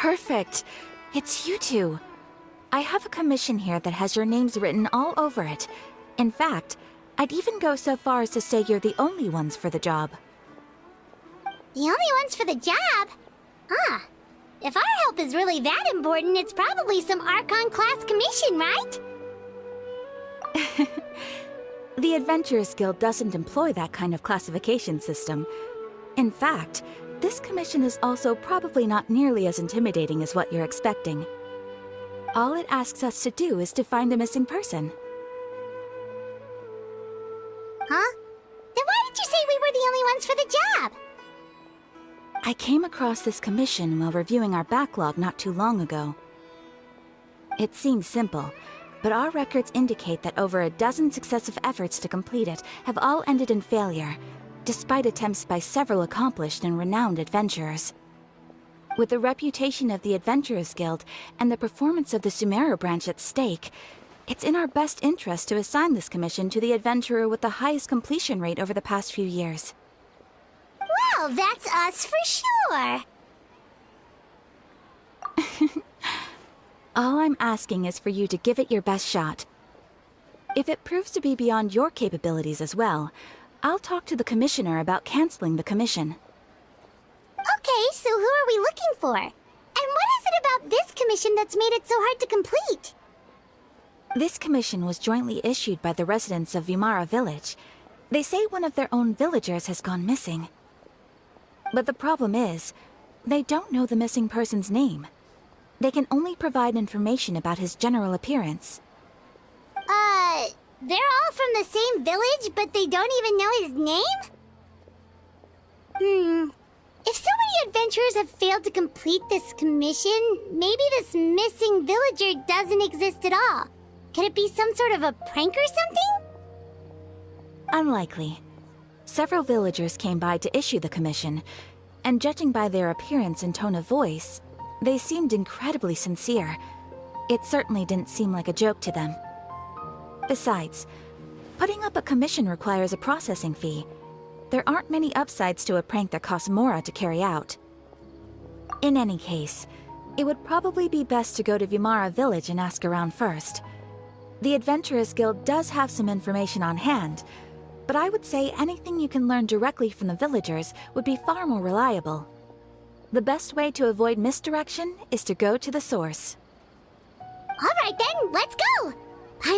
Perfect. It's you two. I have a commission here that has your names written all over it. In fact, I'd even go so far as to say you're the only ones for the job. The only ones for the job? Huh. If our help is really that important, it's probably some Archon class commission, right? The Adventurers Guild doesn't employ that kind of classification system. In fact, this commission is also probably not nearly as intimidating as what you're expecting. All it asks us to do is to find a missing person. Huh? Then why did you say we were the only ones for the job? I came across this commission while reviewing our backlog not too long ago. It seems simple, but our records indicate that over a dozen successive efforts to complete it have all ended in failure, despite attempts by several accomplished and renowned adventurers. With the reputation of the Adventurers Guild and the performance of the Sumeru branch at stake, it's in our best interest to assign this commission to the adventurer with the highest completion rate over the past few years. Well, that's us for sure. All I'm asking is for you to give it your best shot. If it proves to be beyond your capabilities as well, I'll talk to the commissioner about canceling the commission. Okay, so who are we looking for? And what is it about this commission that's made it so hard to complete? This commission was jointly issued by the residents of Vimara Village. They say one of their own villagers has gone missing. But the problem is, they don't know the missing person's name. They can only provide information about his general appearance. They're all from the same village, but they don't even know his name? If so many adventurers have failed to complete this commission, maybe this missing villager doesn't exist at all. Could it be some sort of a prank or something? Unlikely. Several villagers came by to issue the commission, and judging by their appearance and tone of voice, they seemed incredibly sincere. It certainly didn't seem like a joke to them. Besides, putting up a commission requires a processing fee. There aren't many upsides to a prank that costs Mora to carry out. In any case, it would probably be best to go to Vimara Village and ask around first. The Adventurers Guild does have some information on hand, but I would say anything you can learn directly from the villagers would be far more reliable. The best way to avoid misdirection is to go to the source. Alright then, let's go!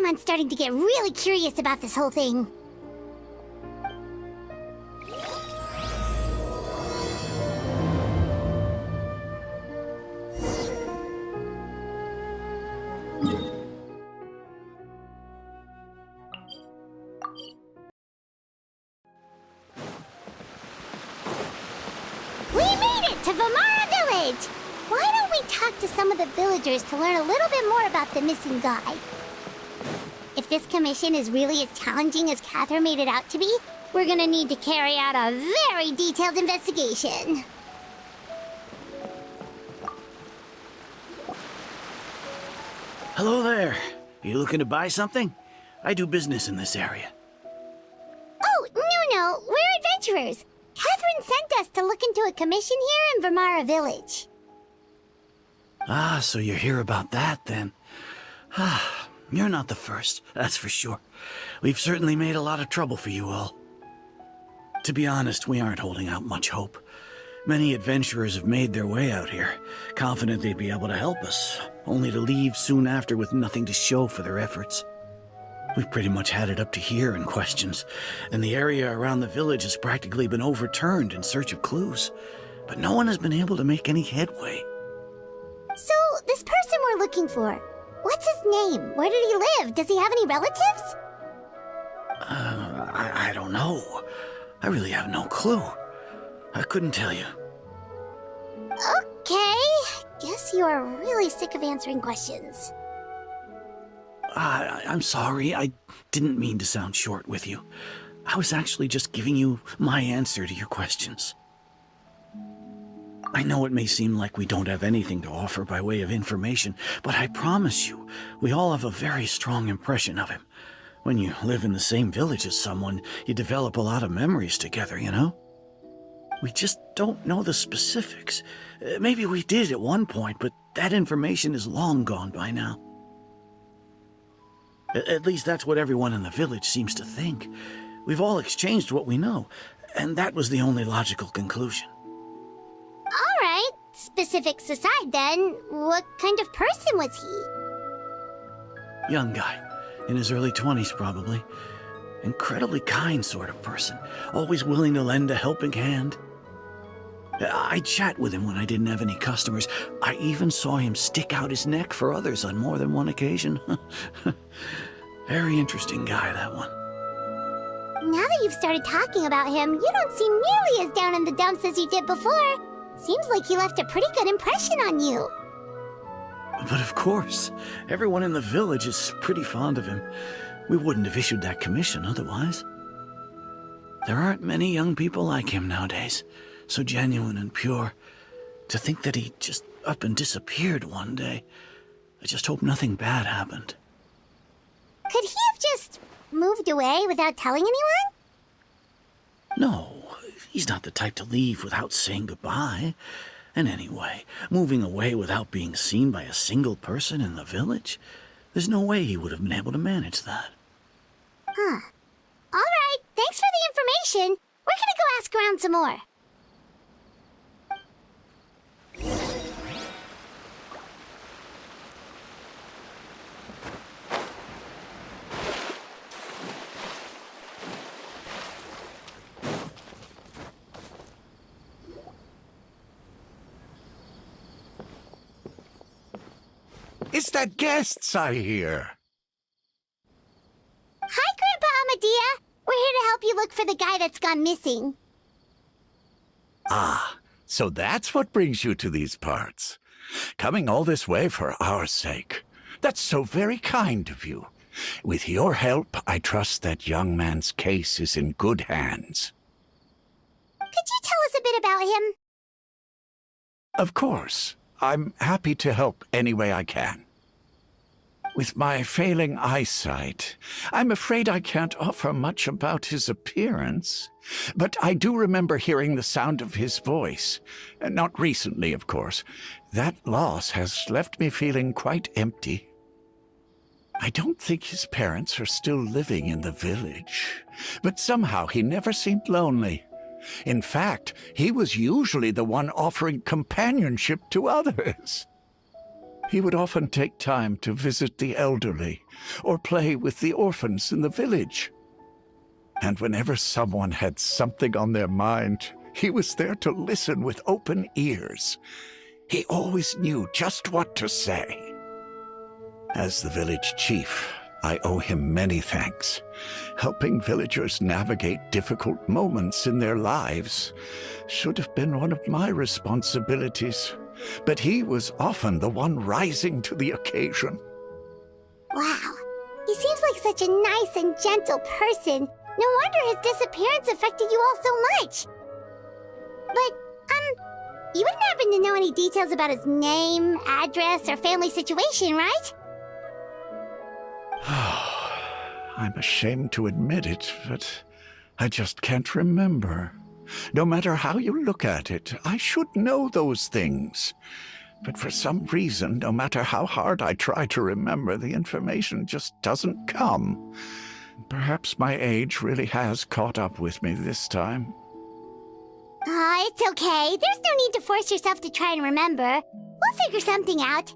I'm starting to get really curious about this whole thing. We made it to Vimara Village! Why don't we talk to some of the villagers to learn a little bit more about the missing guy? If this commission is really as challenging as Catherine made it out to be, we're gonna need to carry out a very detailed investigation. Hello there. You looking to buy something? I do business in this area. Oh, no, we're adventurers. Catherine sent us to look into a commission here in Vimara Village. Ah, so you're here about that, then. Ah, you're not the first, that's for sure. We've certainly made a lot of trouble for you all. To be honest, we aren't holding out much hope. Many adventurers have made their way out here, confident they'd be able to help us, only to leave soon after with nothing to show for their efforts. We've pretty much had it up to here in questions, and the area around the village has practically been overturned in search of clues, but no one has been able to make any headway. So, this person we're looking for, what's his name? Where did he live? Does he have any relatives? I don't know. I really have no clue. I couldn't tell you. Okay, guess you are really sick of answering questions. I'm sorry, I didn't mean to sound short with you. I was actually just giving you my answer to your questions. I know it may seem like we don't have anything to offer by way of information, but I promise you, we all have a very strong impression of him. When you live in the same village as someone, you develop a lot of memories together, you know? We just don't know the specifics. Maybe we did at one point, but that information is long gone by now. At least that's what everyone in the village seems to think. We've all exchanged what we know, and that was the only logical conclusion. All right, specifics aside then, what kind of person was he? Young guy, in his early 20s probably. Incredibly kind sort of person, always willing to lend a helping hand. I'd chat with him when I didn't have any customers. I even saw him stick out his neck for others on more than one occasion. Very interesting guy, that one. Now that you've started talking about him, you don't seem nearly as down in the dumps as you did before. Seems like he left a pretty good impression on you. But of course, everyone in the village is pretty fond of him. We wouldn't have issued that commission otherwise. There aren't many young people like him nowadays, so genuine and pure. To think that he just up and disappeared one day. I just hope nothing bad happened. Could he have just moved away without telling anyone? No, he's not the type to leave without saying goodbye. And anyway, moving away without being seen by a single person in the village? There's no way he would have been able to manage that. Huh. All right, thanks for the information. We're gonna go ask around some more. It's the guests I hear. Hi, Grandpa Amadea. We're here to help you look for the guy that's gone missing. Ah, so that's what brings you to these parts. Coming all this way for our sake. That's so very kind of you. With your help, I trust that young man's case is in good hands. Could you tell us a bit about him? Of course. I'm happy to help any way I can. With my failing eyesight, I'm afraid I can't offer much about his appearance. But I do remember hearing the sound of his voice. Not recently, of course. That loss has left me feeling quite empty. I don't think his parents are still living in the village, but somehow he never seemed lonely. In fact, he was usually the one offering companionship to others. He would often take time to visit the elderly or play with the orphans in the village. And whenever someone had something on their mind, he was there to listen with open ears. He always knew just what to say. As the village chief, I owe him many thanks. Helping villagers navigate difficult moments in their lives should have been one of my responsibilities, but he was often the one rising to the occasion. Wow, he seems like such a nice and gentle person. No wonder his disappearance affected you all so much. But, you wouldn't happen to know any details about his name, address, or family situation, right? I'm ashamed to admit it, but I just can't remember. No matter how you look at it, I should know those things. But for some reason, no matter how hard I try to remember, the information just doesn't come. Perhaps my age really has caught up with me this time. It's okay. There's no need to force yourself to try and remember. We'll figure something out.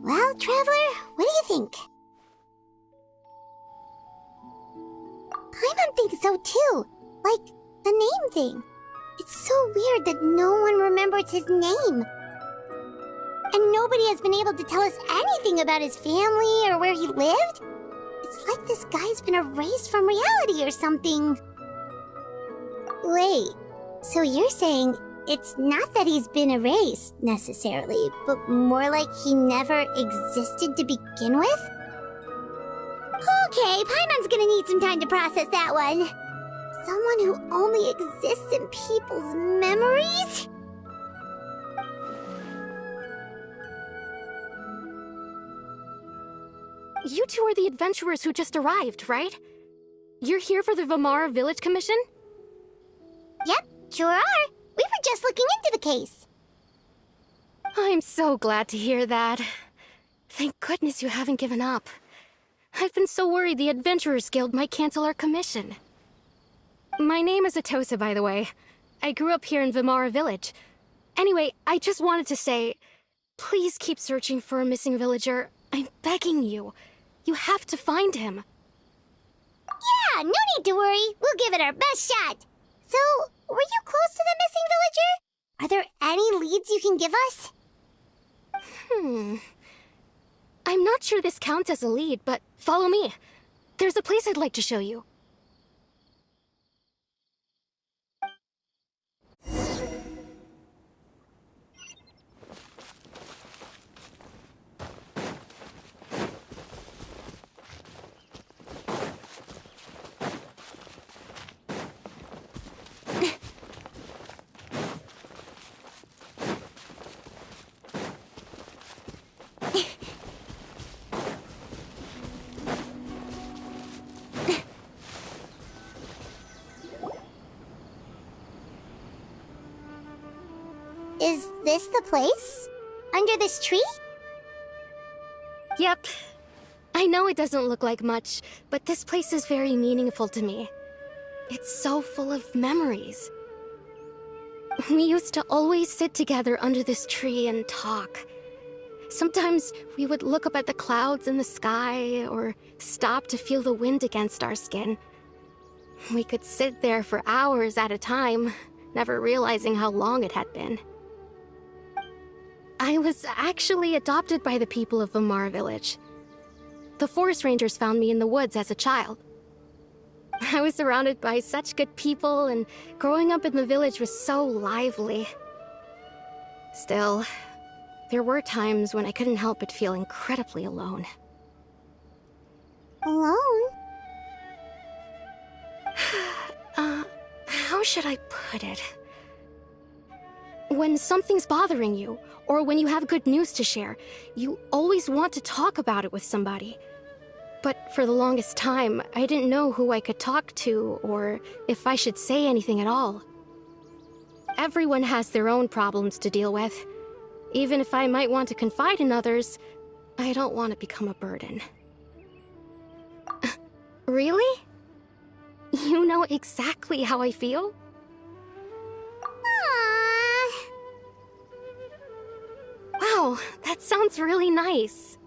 Well, Traveler, what do you think? Paimon thinks so too. Like, the name thing. It's so weird that no one remembers his name. And nobody has been able to tell us anything about his family or where he lived. It's like this guy's been erased from reality or something. Wait, so you're saying it's not that he's been erased, necessarily, but more like he never existed to begin with? Okay, Paimon's gonna need some time to process that one. Someone who only exists in people's memories? you two are the adventurers who just arrived, right? You're here for the Vamara Village Commission? Yep, sure are. We were just looking into the case. I'm so glad to hear that. Thank goodness you haven't given up. I've been so worried the Adventurers Guild might cancel our commission. My name is Atosa, by the way. I grew up here in Vamara Village. Anyway, I just wanted to say, please keep searching for a missing villager. I'm begging you. You have to find him. Yeah, no need to worry. We'll give it our best shot. So, were you close to the missing villager? Are there any leads you can give us? I'm not sure this counts as a lead, but follow me. There's a place I'd like to show you. Is this the place? Under this tree? Yep. I know it doesn't look like much, but this place is very meaningful to me. It's so full of memories. We used to always sit together under this tree and talk. Sometimes we would look up at the clouds in the sky, or stop to feel the wind against our skin. We could sit there for hours at a time, never realizing how long it had been. I was actually adopted by the people of Vamara Village. The forest rangers found me in the woods as a child. I was surrounded by such good people, and growing up in the village was so lively. Still, there were times when I couldn't help but feel incredibly alone. Alone? How should I put it? When something's bothering you, or when you have good news to share, you always want to talk about it with somebody. But for the longest time, I didn't know who I could talk to, or if I should say anything at all. Everyone has their own problems to deal with. Even if I might want to confide in others, I don't want to become a burden. Really? You know exactly how I feel? Aww. Wow, that sounds really nice.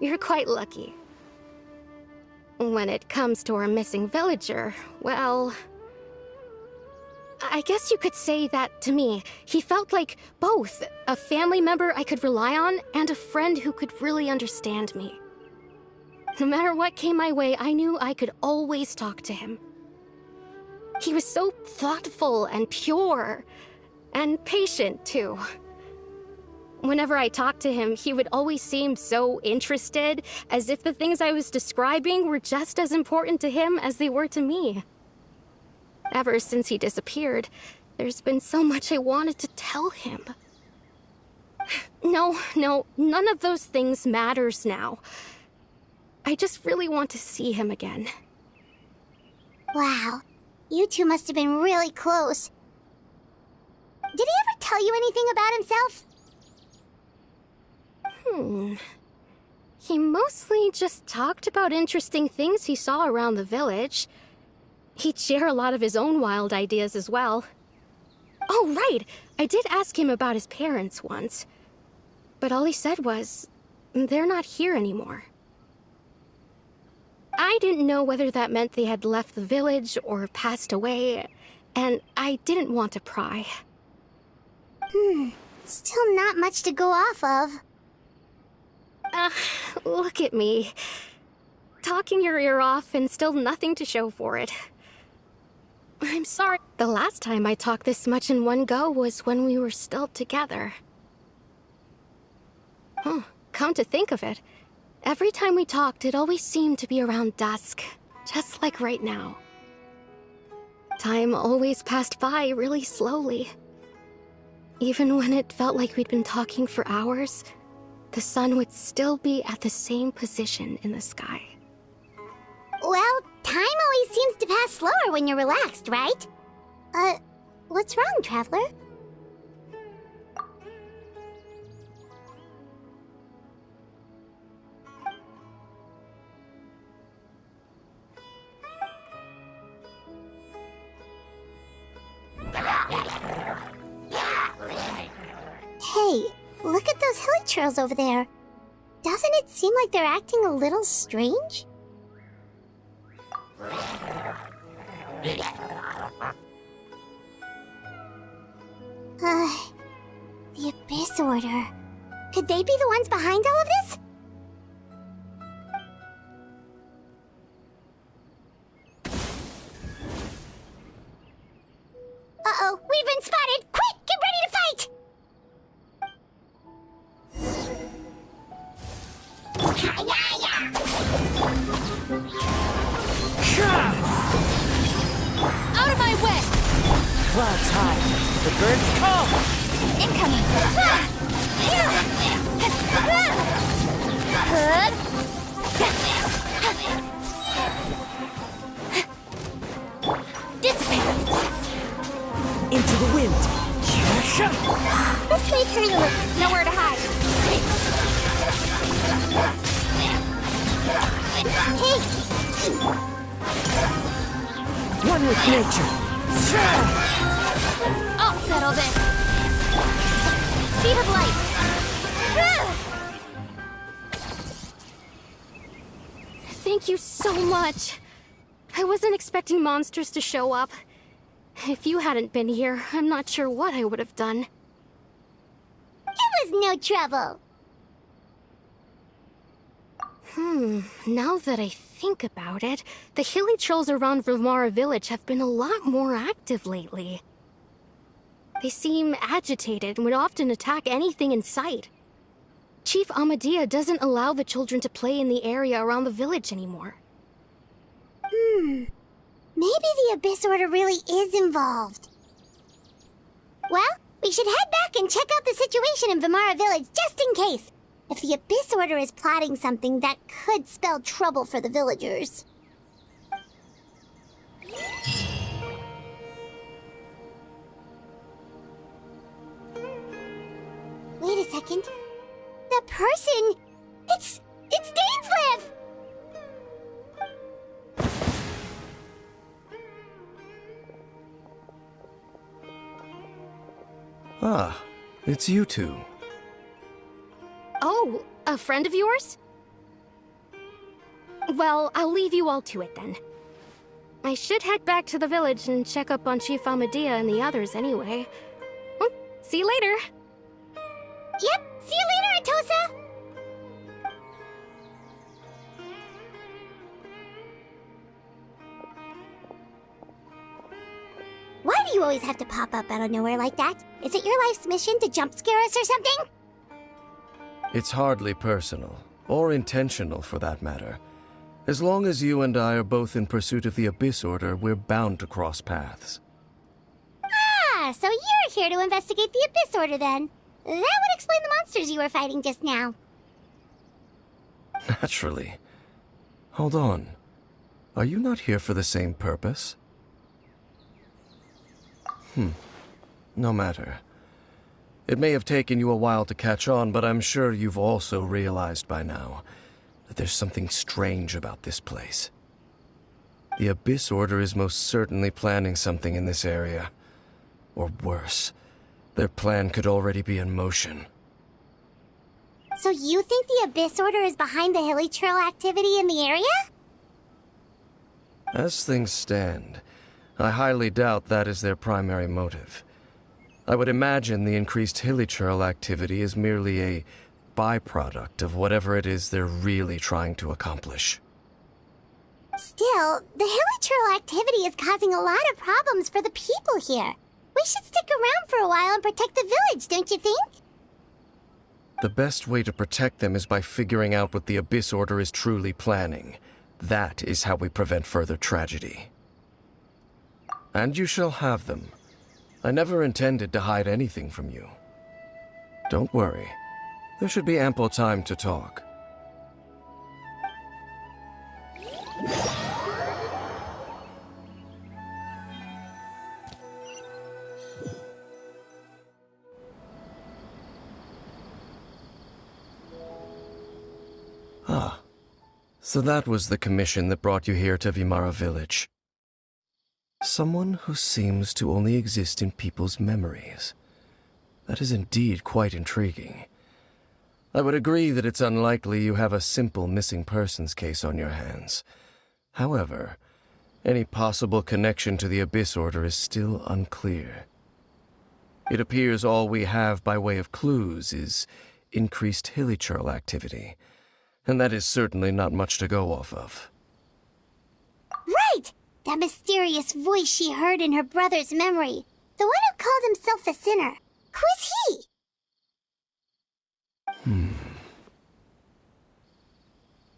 You're quite lucky. When it comes to our missing villager, well, I guess you could say that to me. He felt like both a family member I could rely on and a friend who could really understand me. No matter what came my way, I knew I could always talk to him. He was so thoughtful and pure, and patient, too. Whenever I talked to him, he would always seem so interested, as if the things I was describing were just as important to him as they were to me. Ever since he disappeared, there's been so much I wanted to tell him. No, none of those things matters now. I just really want to see him again. Wow. You two must have been really close. Did he ever tell you anything about himself? He mostly just talked about interesting things he saw around the village. He'd share a lot of his own wild ideas as well. Oh, right! I did ask him about his parents once. But all he said was, they're not here anymore. I didn't know whether that meant they had left the village or passed away, and I didn't want to pry. Still not much to go off of. Look at me. Talking your ear off and still nothing to show for it. I'm sorry. The last time I talked this much in one go was when we were still together. Come to think of it, every time we talked, it always seemed to be around dusk, just like right now. Time always passed by really slowly. Even when it felt like we'd been talking for hours, the sun would still be at the same position in the sky. Well, time always seems to pass slower when you're relaxed, right? What's wrong, Traveler? Hey, look at those hilichurls over there. Doesn't it seem like they're acting a little strange? The Abyss Order. Could they be the ones behind all of this? Uh-oh, we've been spotted! Quick, get ready to fight! Out of my way! Clouds high. The birds come. Incoming! Dissipate! Into the wind. This way through. Nowhere to hide. Hey! One with nature. I'll settle this! Speed of light! Thank you so much. I wasn't expecting monsters to show up. If you hadn't been here, I'm not sure what I would have done. It was no trouble. Now that I think about it, the hilichurls around Vilmara village have been a lot more active lately. They seem agitated and would often attack anything in sight. Chief Amadea doesn't allow the children to play in the area around the village anymore. Maybe the Abyss Order really is involved. Well, we should head back and check out the situation in Vilmara village just in case. If the Abyss Order is plotting something that could spell trouble for the villagers. Wait a second. The person... It's Dainslev! Ah, it's you two. Oh, a friend of yours? Well, I'll leave you all to it then. I should head back to the village and check up on Chief Amadea and the others anyway. Well, see you later. Yep, see you later, Atosa! Why do you always have to pop up out of nowhere like that? Is it your life's mission to jump scare us or something? It's hardly personal, or intentional for that matter. As long as you and I are both in pursuit of the Abyss Order, we're bound to cross paths. Ah, so you're here to investigate the Abyss Order then. That would explain the monsters you were fighting just now. Naturally. Hold on. Are you not here for the same purpose? No matter. It may have taken you a while to catch on, but I'm sure you've also realized by now that there's something strange about this place. The Abyss Order is most certainly planning something in this area. Or worse, their plan could already be in motion. So you think the Abyss Order is behind the hilichurl activity in the area? As things stand, I highly doubt that is their primary motive. I would imagine the increased hilichurl activity is merely a byproduct of whatever it is they're really trying to accomplish. Still, the hilichurl activity is causing a lot of problems for the people here. We should stick around for a while and protect the village, don't you think? The best way to protect them is by figuring out what the Abyss Order is truly planning. That is how we prevent further tragedy. And you shall have them. I never intended to hide anything from you. Don't worry. There should be ample time to talk. Ah, so that was the commission that brought you here to Vimara Village. Someone who seems to only exist in people's memories. That is indeed quite intriguing. I would agree that it's unlikely you have a simple missing persons case on your hands. However, any possible connection to the Abyss Order is still unclear. It appears all we have by way of clues is increased hilichurl activity, and that is certainly not much to go off of. Right! That mysterious voice she heard in her brother's memory. The one who called himself a sinner. Who is he?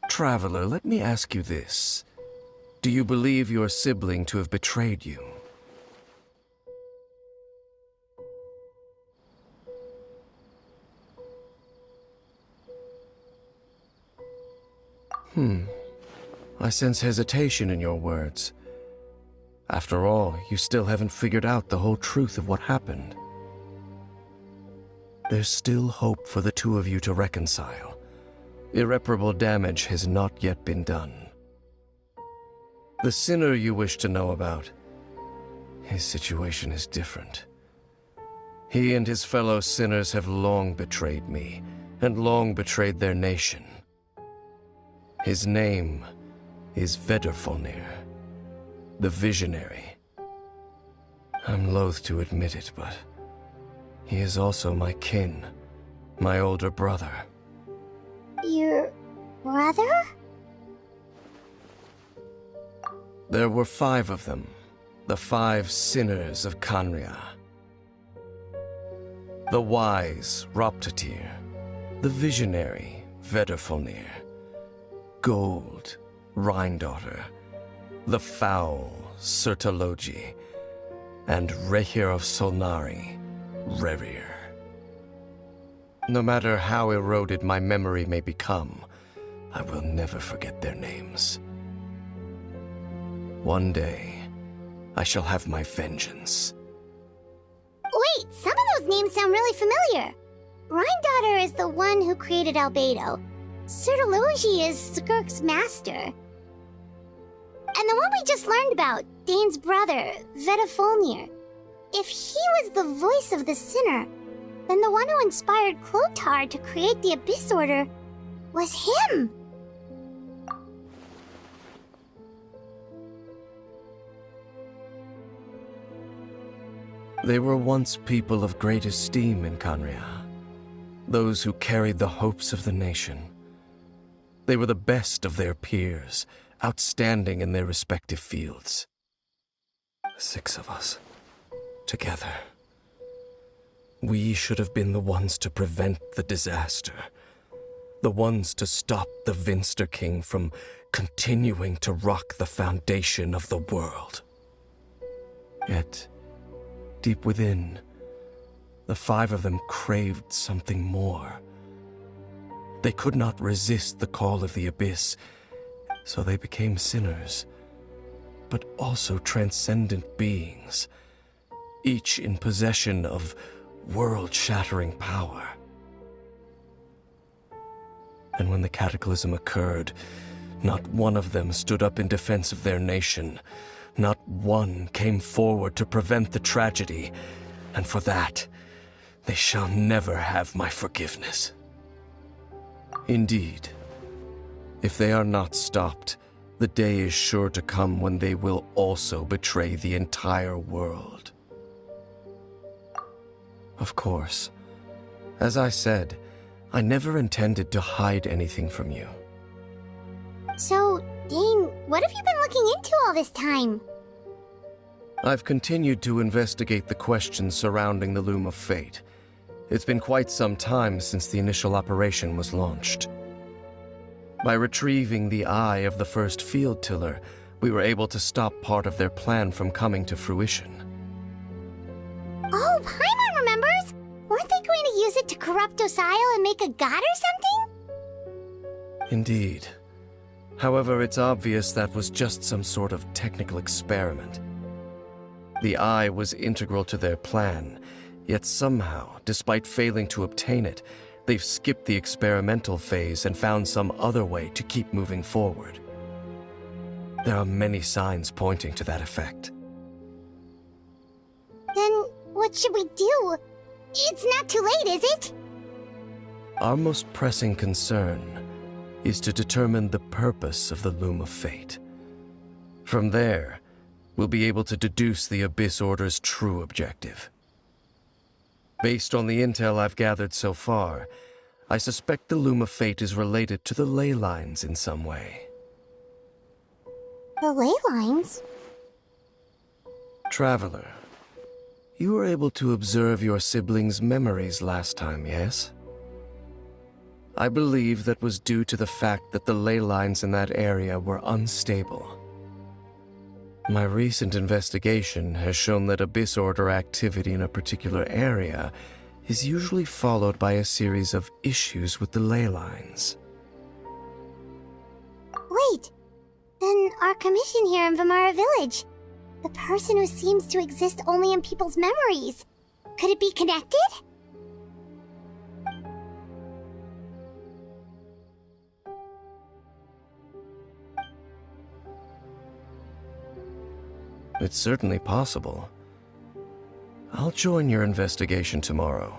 Traveler, let me ask you this. Do you believe your sibling to have betrayed you? I sense hesitation in your words. After all, you still haven't figured out the whole truth of what happened. There's still hope for the two of you to reconcile. Irreparable damage has not yet been done. The sinner you wish to know about, his situation is different. He and his fellow sinners have long betrayed me, and long betrayed their nation. His name is Vedrfolnir, the Visionary. I'm loath to admit it, but he is also my kin, my older brother. Your brother? There were 5 of them, the 5 sinners of Khaenri'ah. The wise Roptatyr, the visionary Vedrfolnir, Gold Rhine-daughter, the foul Sertologi, and Rehir of Solnari, Rerir. No matter how eroded my memory may become, I will never forget their names. One day, I shall have my vengeance. Wait, some of those names sound really familiar. Rhine-daughter is the one who created Albedo. Sertologi is Skirk's master. And the one we just learned about, Dane's brother, Vedrfolnir. If he was the voice of the sinner, then the one who inspired Clothar to create the Abyss Order was him! They were once people of great esteem in Khaenri'ah, those who carried the hopes of the nation. They were the best of their peers, outstanding in their respective fields. 6 of us, together. We should have been the ones to prevent the disaster, the ones to stop the Vinster King from continuing to rock the foundation of the world. Yet, deep within, the 5 of them craved something more. They could not resist the call of the Abyss, so they became sinners, but also transcendent beings, each in possession of world-shattering power. And when the cataclysm occurred, not one of them stood up in defense of their nation. Not one came forward to prevent the tragedy, and for that, they shall never have my forgiveness. Indeed, if they are not stopped, the day is sure to come when they will also betray the entire world. Of course, as I said, I never intended to hide anything from you. So, Dane, what have you been looking into all this time? I've continued to investigate the questions surrounding the Loom of Fate. It's been quite some time since the initial operation was launched. By retrieving the eye of the first field tiller, we were able to stop part of their plan from coming to fruition. Oh, Paimon remembers! Weren't they going to use use it to corrupt Osial and make a god or something? Indeed. However, it's obvious that was just some sort of technical experiment. The eye was integral to their plan, yet somehow, despite failing to obtain it, they've skipped the experimental phase and found some other way to keep moving forward. There are many signs pointing to that effect. Then what should we do? It's not too late, is it? Our most pressing concern is to determine the purpose of the Loom of Fate. From there, we'll be able to deduce the Abyss Order's true objective. Based on the intel I've gathered so far, I suspect the Loom of Fate is related to the ley lines in some way. The ley lines? Traveler, you were able to observe your siblings' memories last time, yes? I believe that was due to the fact that the ley lines in that area were unstable. My recent investigation has shown that Abyss Order activity in a particular area is usually followed by a series of issues with the ley lines. Wait, then our commission here in Vimara Village, the person who seems to exist only in people's memories, could it be connected? It's certainly possible. I'll join your investigation tomorrow.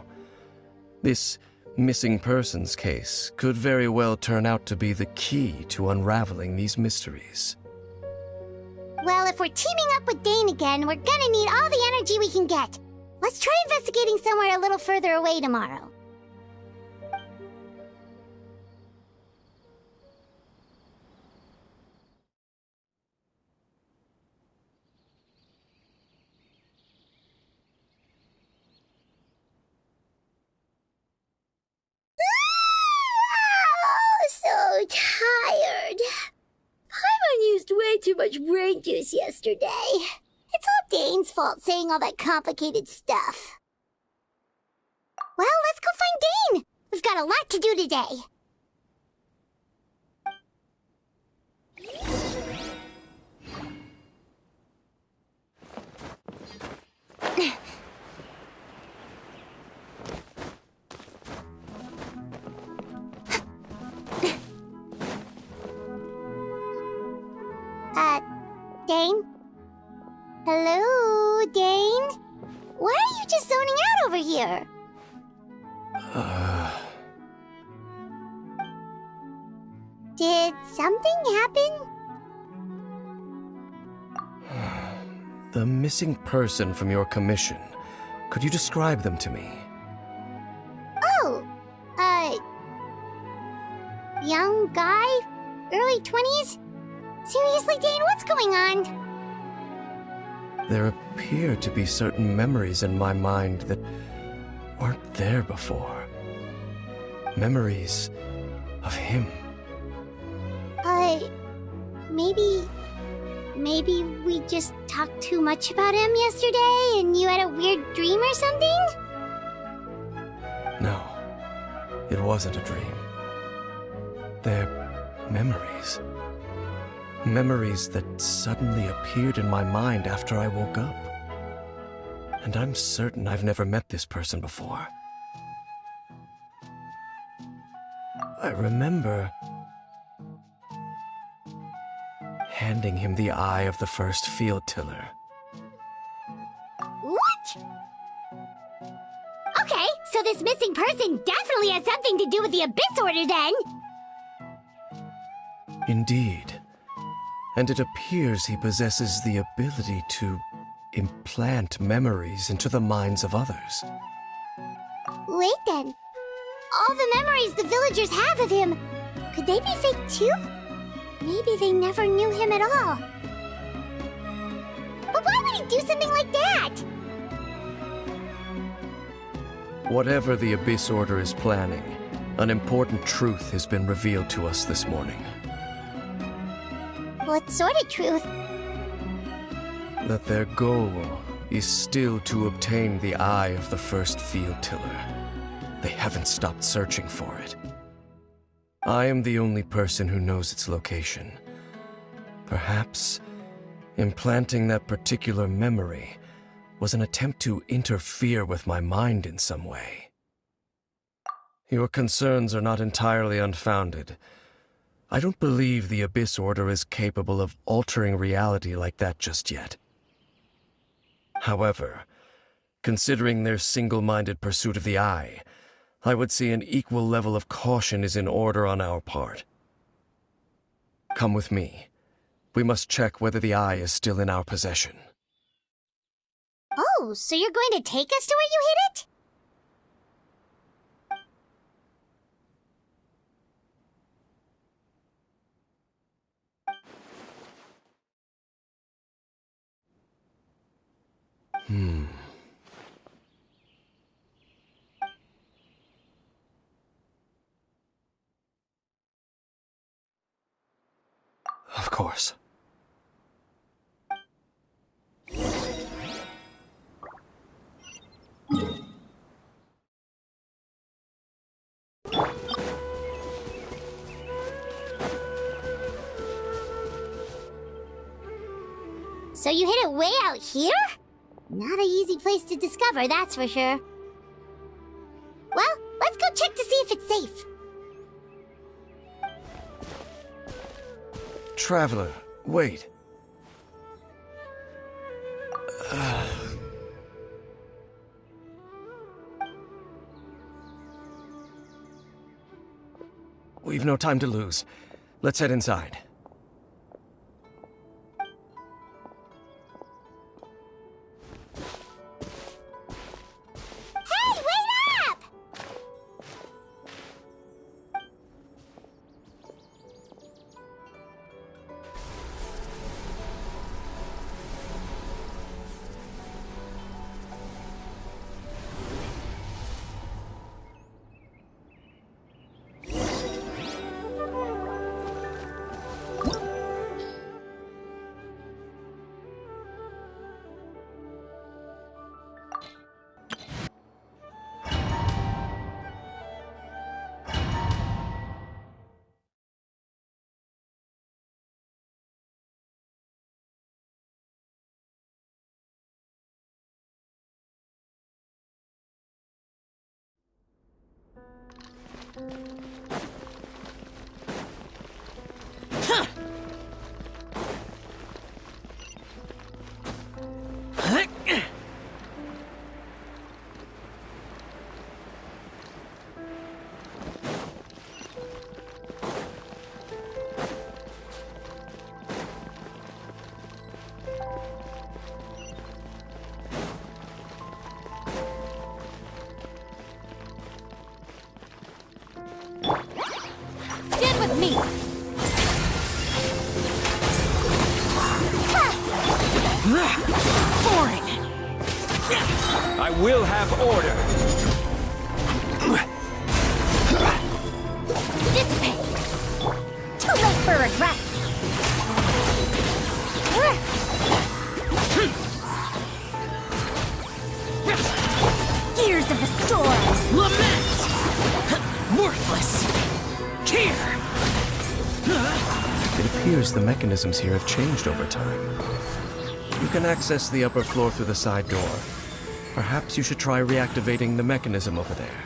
This missing persons case could very well turn out to be the key to unraveling these mysteries. Well, if we're teaming up with Dane again, we're gonna need all the energy we can get. Let's try investigating somewhere a little further away tomorrow. So tired. Paimon used way too much brain juice yesterday. It's all Dane's fault saying all that complicated stuff. Well, let's go find Dane. We've got a lot to do today. Dane? Hello, Dane? Why are you just zoning out over here? Did something happen? The missing person from your commission. Could you describe them to me? Oh, young guy? Early 20s? Seriously, Dane, what's going on? There appear to be certain memories in my mind that weren't there before. Memories of him. Maybe we just talked too much about him yesterday and you had a weird dream or something? No, it wasn't a dream. They're memories. Memories that suddenly appeared in my mind after I woke up. And I'm certain I've never met this person before. I remember handing him the eye of the first field tiller. What? Okay, so this missing person definitely has something to do with the Abyss Order then! Indeed. And it appears he possesses the ability to implant memories into the minds of others. Wait then. All the memories the villagers have of him, could they be fake too? Maybe they never knew him at all. But why would he do something like that? Whatever the Abyss Order is planning, an important truth has been revealed to us this morning. What sort of truth? That their goal is still to obtain the eye of the first field tiller. they haven't stopped searching for it. I am the only person who knows its location. Perhaps implanting that particular memory was an attempt to interfere with my mind in some way. Your concerns are not entirely unfounded. I don't believe the Abyss Order is capable of altering reality like that just yet. However, considering their single-minded pursuit of the Eye, I would say an equal level of caution is in order on our part. Come with me. We must check whether the Eye is still in our possession. Oh, so you're going to take us to where you hid it? Of course. So you hid it way out here? Not an easy place to discover, that's for sure. Well, let's go check to see if it's safe. Traveler, wait. We've no time to lose. Let's head inside. Hey, wait up! Stand with me! Boring! I will have order! Dissipate! Too late for regrets! Gears of the storm! Lament! Worthless! Here! It appears the mechanisms here have changed over time. You can access the upper floor through the side door. Perhaps you should try reactivating the mechanism over there.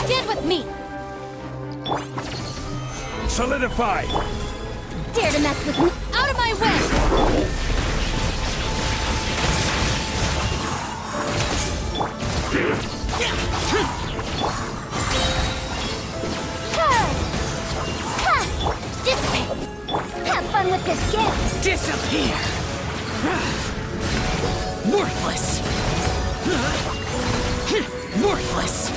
Stand with me! Solidify! Dare to mess with me! Out of my way! Dissipate! Have fun with this gift! Disappear! Worthless! Worthless!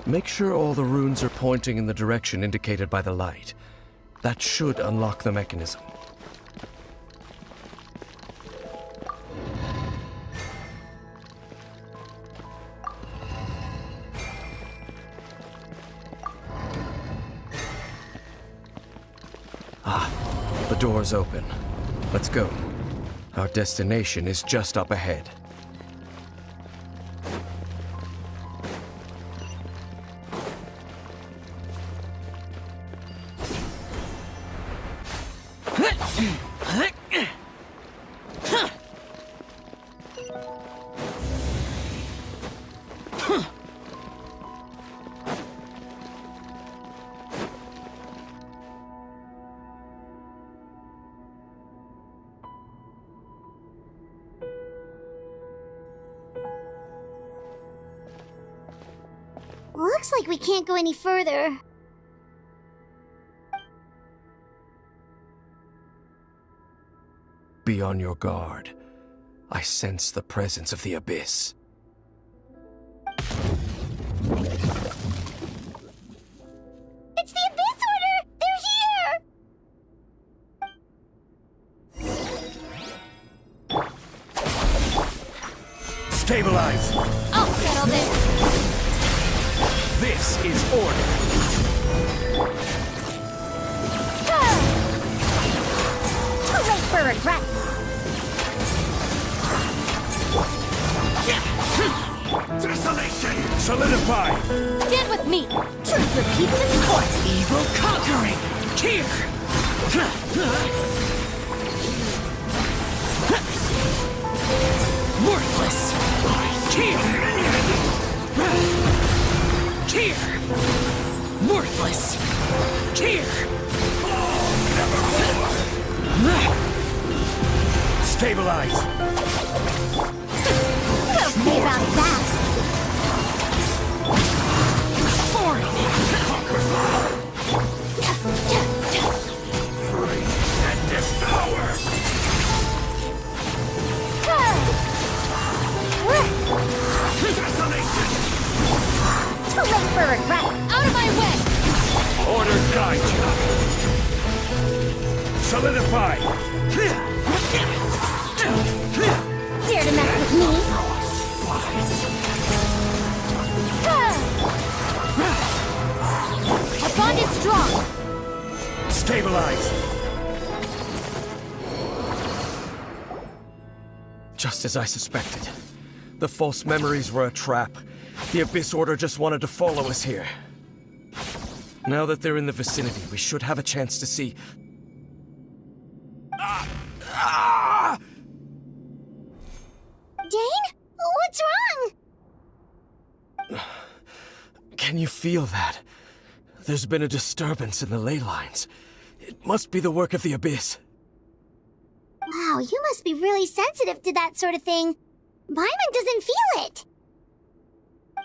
Make sure all the runes are pointing in the direction indicated by the light. That should unlock the mechanism. Ah, the door's open. Let's go. Our destination is just up ahead. Looks like we can't go any further. Be on your guard. I sense the presence of the Abyss. It's the Abyss Order! They're here! Stabilize! I'll settle this! This is order! Too late for regrets! Desolation! Solidify! Stand with me! Truth repeats its course! Evil conquering! Here! Worthless! Here! Here! Worthless! Here! Stabilize! We'll see about that! Foreign! And devour! Desolation! Too late for regret! Out of my way! Order guide you! Solidify! Dare to mess with me? Our bond is strong! Stabilize! Just as I suspected. The false memories were a trap. The Abyss Order just wanted to follow us here. Now that they're in the vicinity, we should have a chance to see... Dane? What's wrong? Can you feel that? There's been a disturbance in the ley lines. It must be the work of the Abyss. Wow, you must be really sensitive to that sort of thing. Paimon doesn't feel it.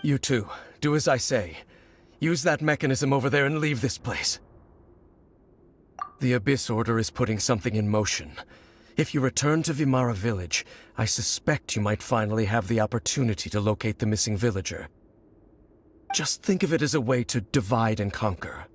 You too. Do as I say. Use that mechanism over there and leave this place. The Abyss Order is putting something in motion. If you return to Vimara Village, I suspect you might finally have the opportunity to locate the missing villager. Just think of it as a way to divide and conquer.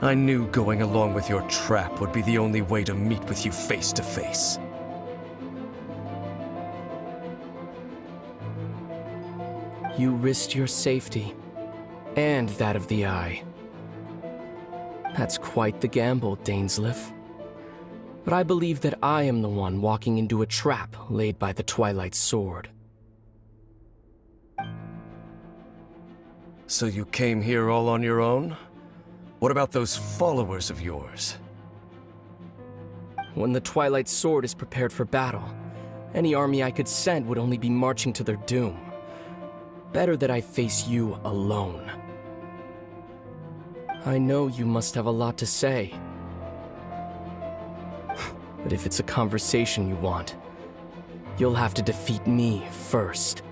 I knew going along with your trap would be the only way to meet with you face to face. You risked your safety, and that of the Eye. That's quite the gamble, Dainsleif. But I believe that I am the one walking into a trap laid by the Twilight Sword. So you came here all on your own? What about those followers of yours? When the Twilight Sword is prepared for battle, any army I could send would only be marching to their doom. Better that I face you alone. I know you must have a lot to say. But if it's a conversation you want, you'll have to defeat me first.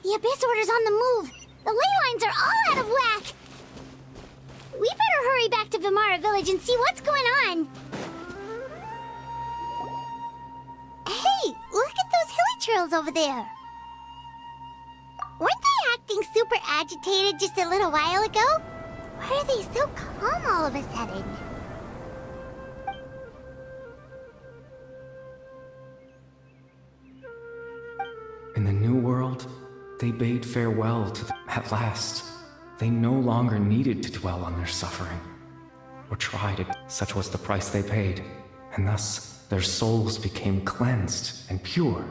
The Abyss Order's on the move. The ley lines are all out of whack. We better hurry back to Vimara Village and see what's going on. Hey, look at those hilly trails over there. Weren't they acting super agitated just a little while ago? Why are they so calm all of a sudden? In the New World, they bade farewell to at last. They no longer needed to dwell on their suffering, or try to. Such was the price they paid, and thus their souls became cleansed and pure.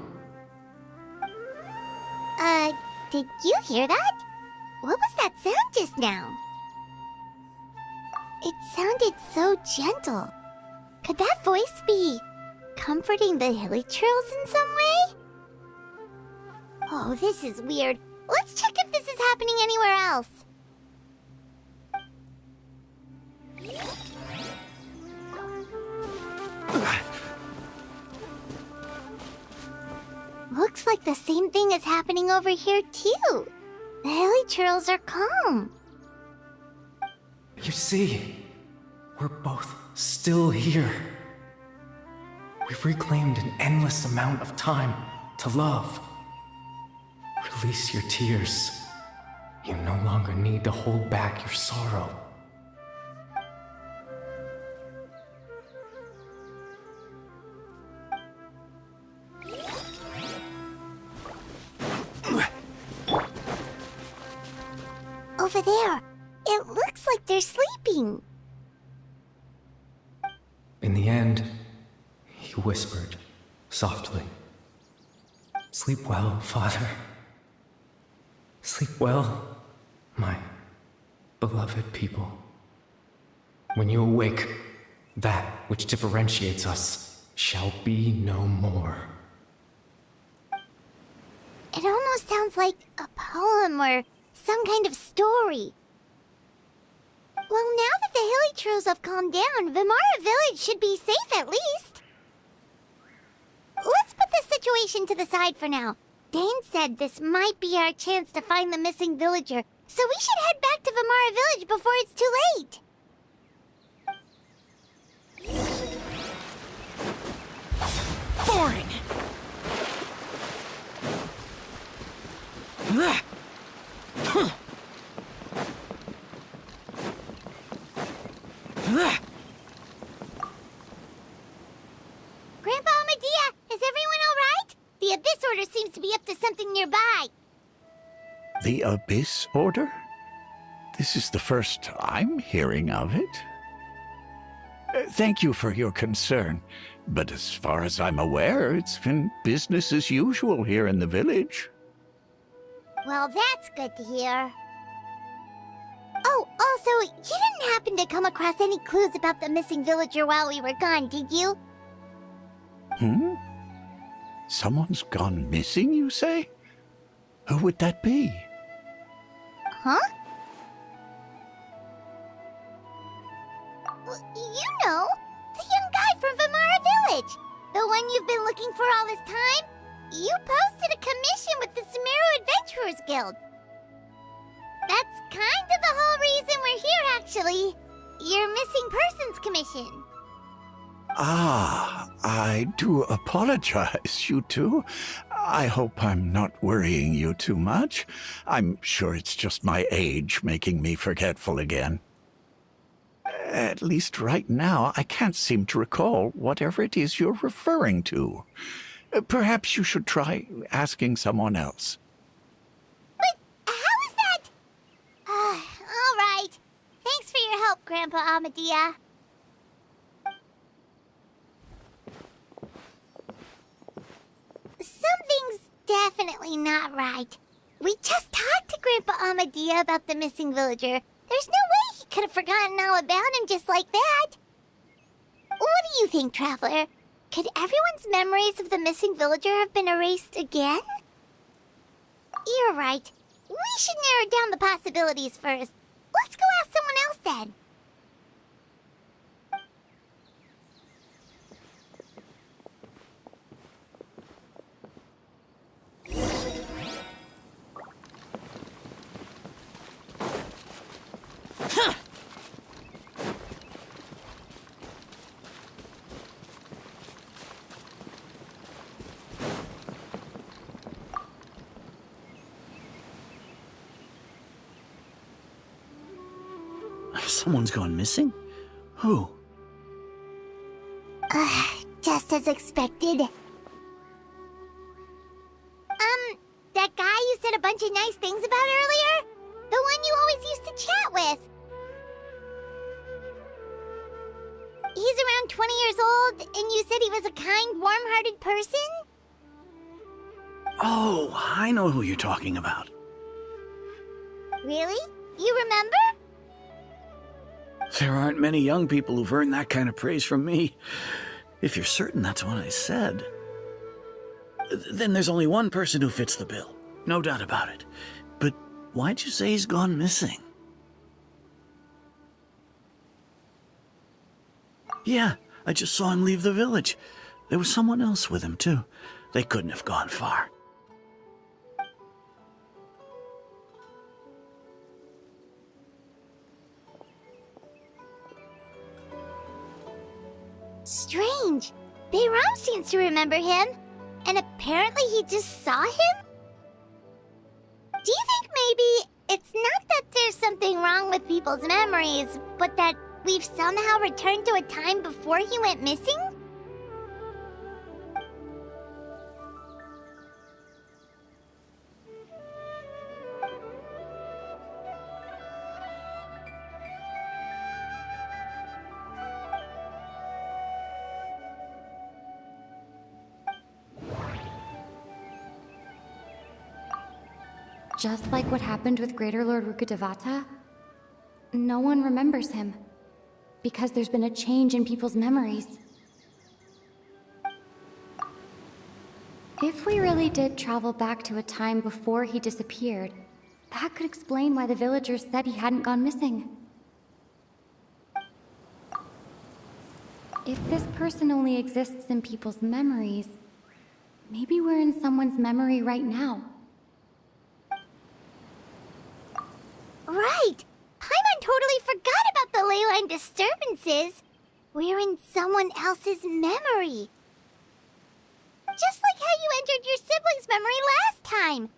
Did you hear that? What was that sound just now? It sounded so gentle. Could that voice be comforting the hilly trails in some way? Oh, this is weird. Let's check if this is happening anywhere else. Looks like the same thing is happening over here, too. The hilly trails are calm. You see, we're both still here. We've reclaimed an endless amount of time to love. Release your tears. You no longer need to hold back your sorrow. Over there, it looks like they're sleeping. In the end, he whispered softly, "Sleep well, Father. Sleep well, my beloved people. When you awake, that which differentiates us shall be no more." It almost sounds like a poem or some kind of story. Well, now that the hilly trails have calmed down, Vimara Village should be safe at least. Let's put this situation to the side for now. Dane said this might be our chance to find the missing villager, so we should head back to Vimara Village before it's too late. Boring! Grandpa Medea, is everyone all right? The Abyss Order seems to be up to something nearby. The Abyss Order? This is the first I'm hearing of it. Thank you for your concern, but as far as I'm aware, it's been business as usual here in the village. Well, that's good to hear. Oh, also, you didn't happen to come across any clues about the missing villager while we were gone, did you? Someone's gone missing, you say? Who would that be? Huh? Well, you know, the young village. The one you've been looking for all this time? You posted a commission with the Sumeru Adventurers Guild. That's kind of the whole reason we're here, actually. Your missing persons commission. Ah, I do apologize, you two. I hope I'm not worrying you too much. I'm sure it's just my age making me forgetful again. At least right now, I can't seem to recall whatever it is you're referring to. Perhaps you should try asking someone else. But how is that? All right. Thanks for your help, Grandpa Amadia. Something's definitely not right. We just talked to Grandpa Amadia about the missing villager. There's no way he could have forgotten all about him just like that. What do you think, Traveler? Could everyone's memories of the missing villager have been erased again? You're right. We should narrow down the possibilities first. Let's go ask someone else then. Someone's gone missing? Who? Just as expected. That guy you said a bunch of nice things about earlier? The one you always used to chat with. He's around 20 years old, and you said he was a kind, warm-hearted person? Oh, I know who you're talking about. Really? You remember? There aren't many young people who've earned that kind of praise from me. If you're certain that's what I said, then there's only one person who fits the bill. No doubt about it. But why'd you say he's gone missing? Yeah, I just saw him leave the village. There was someone else with him, too. They couldn't have gone far. Strange. Bayram seems to remember him, and apparently he just saw him? Do you think maybe it's not that there's something wrong with people's memories, but that we've somehow returned to a time before he went missing? Just like what happened with Greater Lord Rukkhadevata, no one remembers him, because there's been a change in people's memories. If we really did travel back to a time before he disappeared, that could explain why the villagers said he hadn't gone missing. If this person only exists in people's memories, maybe we're in someone's memory right now. Right! Paimon totally forgot about the ley line disturbances. We're in someone else's memory. Just like how you entered your sibling's memory last time.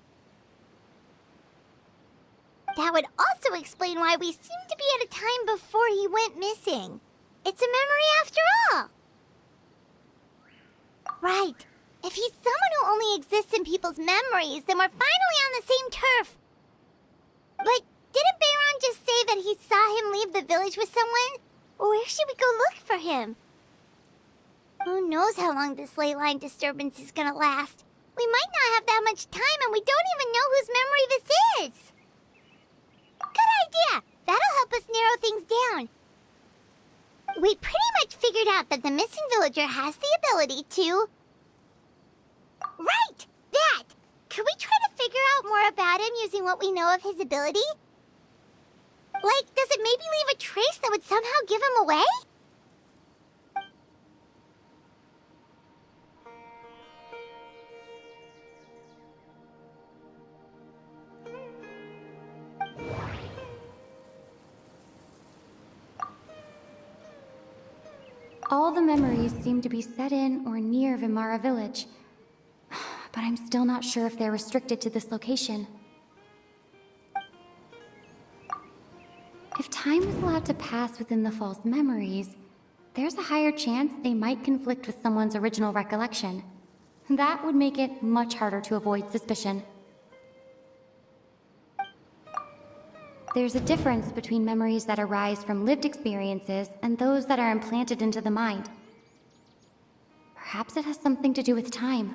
That would also explain why we seem to be at a time before he went missing. It's a memory after all. Right. If he's someone who only exists in people's memories, then we're finally on the same turf. But didn't Bayron just say that he saw him leave the village with someone? Where should we go look for him? Who knows how long this ley line disturbance is gonna last? We might not have that much time, and we don't even know whose memory this is. Good idea! That'll help us narrow things down. We pretty much figured out that the missing villager has the ability to... Right! That! Could we try to figure out more about him using what we know of his ability? Like, does it maybe leave a trace that would somehow give him away? All the memories seem to be set in or near Vimara village. But I'm still not sure if they're restricted to this location. If time was allowed to pass within the false memories, there's a higher chance they might conflict with someone's original recollection. That would make it much harder to avoid suspicion. There's a difference between memories that arise from lived experiences and those that are implanted into the mind. Perhaps it has something to do with time.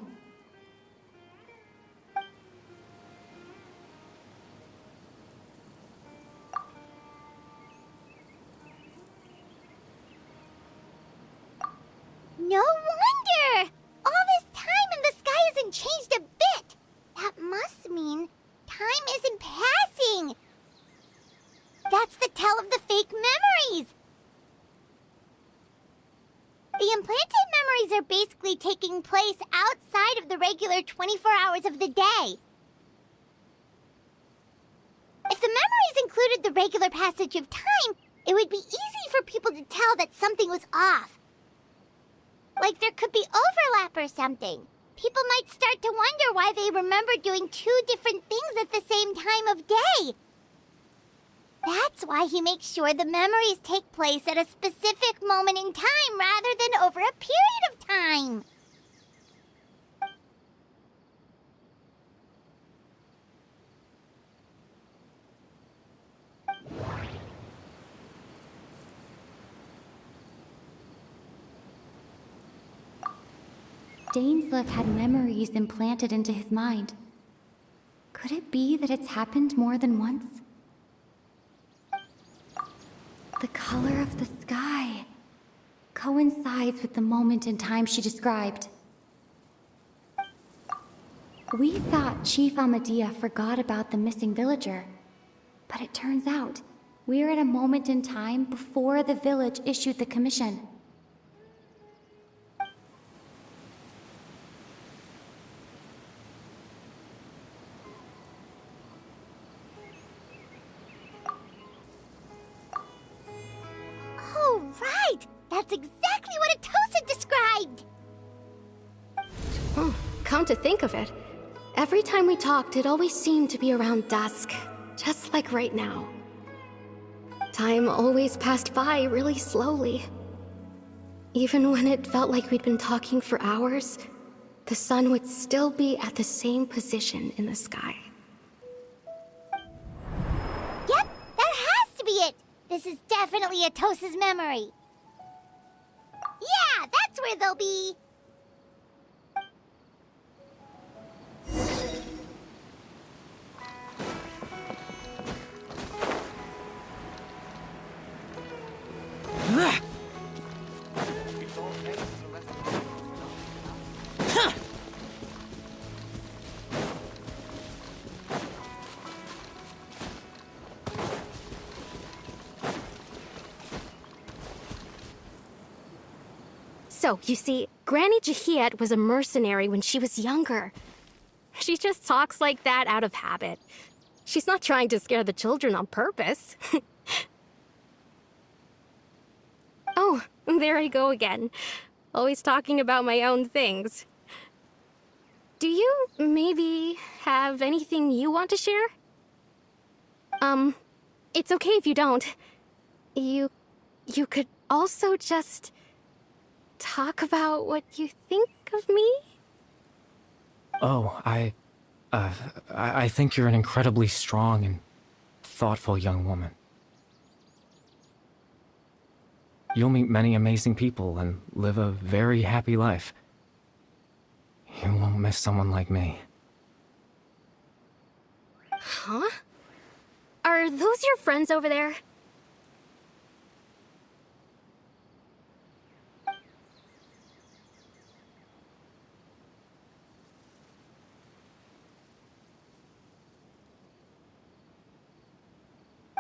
No wonder! All this time and the sky hasn't changed a bit! That must mean time isn't passing! That's the tell of the fake memories! The implanted memories are basically taking place outside of the regular 24 hours of the day. If the memories included the regular passage of time, it would be easy for people to tell that something was off. Like there could be overlap or something. People might start to wonder why they remember doing two different things at the same time of day. That's why he makes sure the memories take place at a specific moment in time rather than over a period of time. Dainsleif had memories implanted into his mind. Could it be that it's happened more than once? The color of the sky coincides with the moment in time she described. We thought Chief Amadea forgot about the missing villager, but it turns out we're at a moment in time before the village issued the commission. Oh, right! That's exactly what Atosa described! Come to think of it, every time we talked, it always seemed to be around dusk, just like right now. Time always passed by really slowly. Even when it felt like we'd been talking for hours, the sun would still be at the same position in the sky. Yep, that has to be it! This is definitely Atosa's memory. Yeah, that's where they'll be! So, you see, Granny Jahiet was a mercenary when she was younger. She just talks like that out of habit. She's not trying to scare the children on purpose. Oh, there I go again. Always talking about my own things. Do you maybe have anything you want to share? It's okay if you don't. You could also just talk about what you think of me? Oh, I think you're an incredibly strong and thoughtful young woman. You'll meet many amazing people and live a very happy life. You won't miss someone like me. Huh? Are those your friends over there?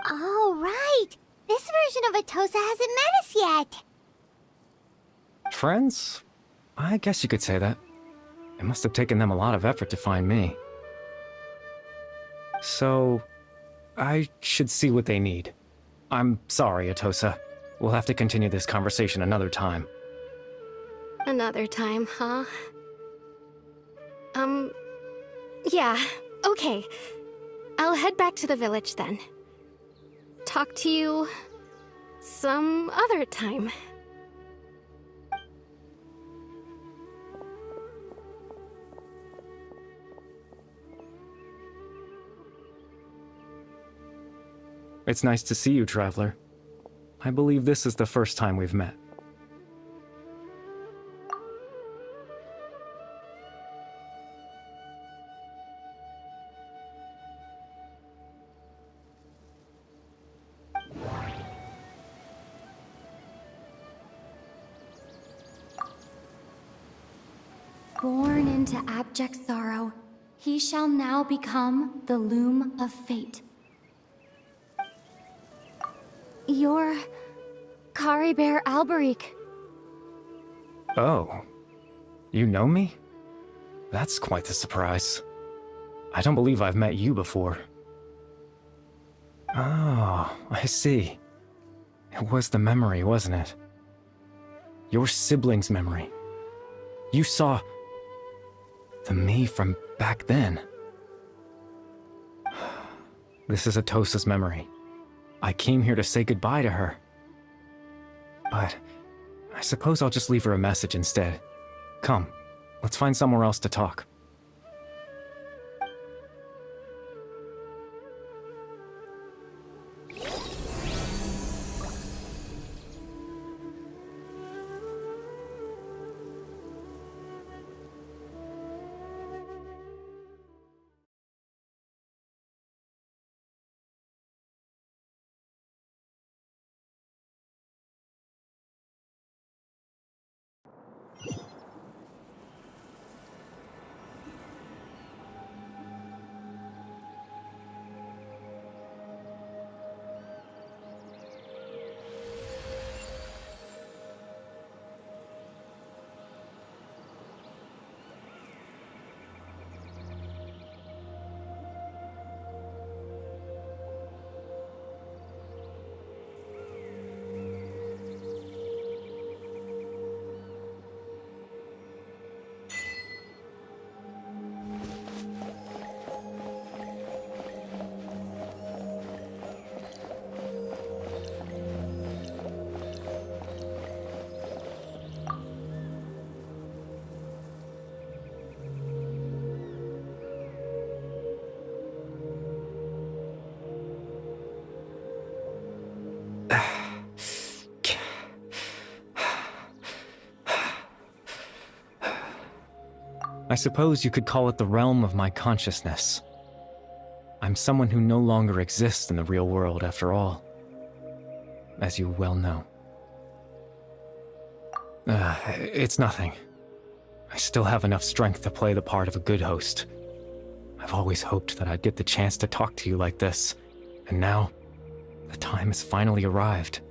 Oh, right! This version of Atosa hasn't met us yet! Friends? I guess you could say that. It must have taken them a lot of effort to find me. So, I should see what they need. I'm sorry, Atosa. We'll have to continue this conversation another time. Another time, huh? Yeah, okay. I'll head back to the village then. Talk to you some other time. It's nice to see you, Traveler. I believe this is the first time we've met. Born into abject sorrow, he shall now become the loom of fate. You're Caribert Alberic. Oh. You know me? That's quite the surprise. I don't believe I've met you before. Oh, I see. It was the memory, wasn't it? Your sibling's memory. You saw the me from back then. This is Atosa's memory. I came here to say goodbye to her. But I suppose I'll just leave her a message instead. Come, let's find somewhere else to talk. I suppose you could call it the realm of my consciousness. I'm someone who no longer exists in the real world, after all, as you well know. It's nothing. I still have enough strength to play the part of a good host. I've always hoped that I'd get the chance to talk to you like this, and now, the time has finally arrived.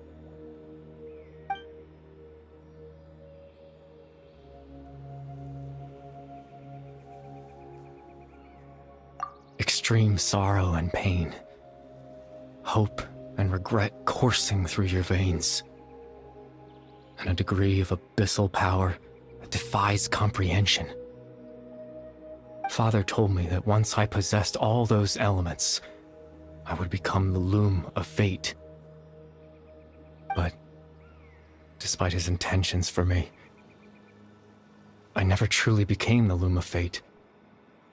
Extreme sorrow and pain, hope and regret coursing through your veins, and a degree of abyssal power that defies comprehension. Father told me that once I possessed all those elements, I would become the loom of fate. But, despite his intentions for me, I never truly became the loom of fate.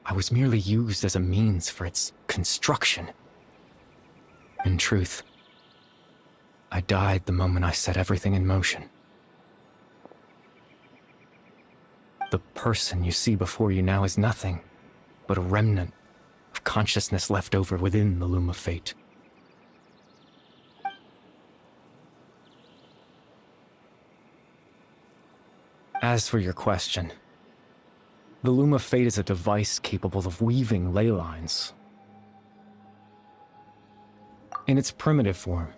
I was merely used as a means for its construction. In truth, I died the moment I set everything in motion. The person you see before you now is nothing but a remnant of consciousness left over within the loom of fate. As for your question, the loom of fate is a device capable of weaving ley lines. In its primitive form,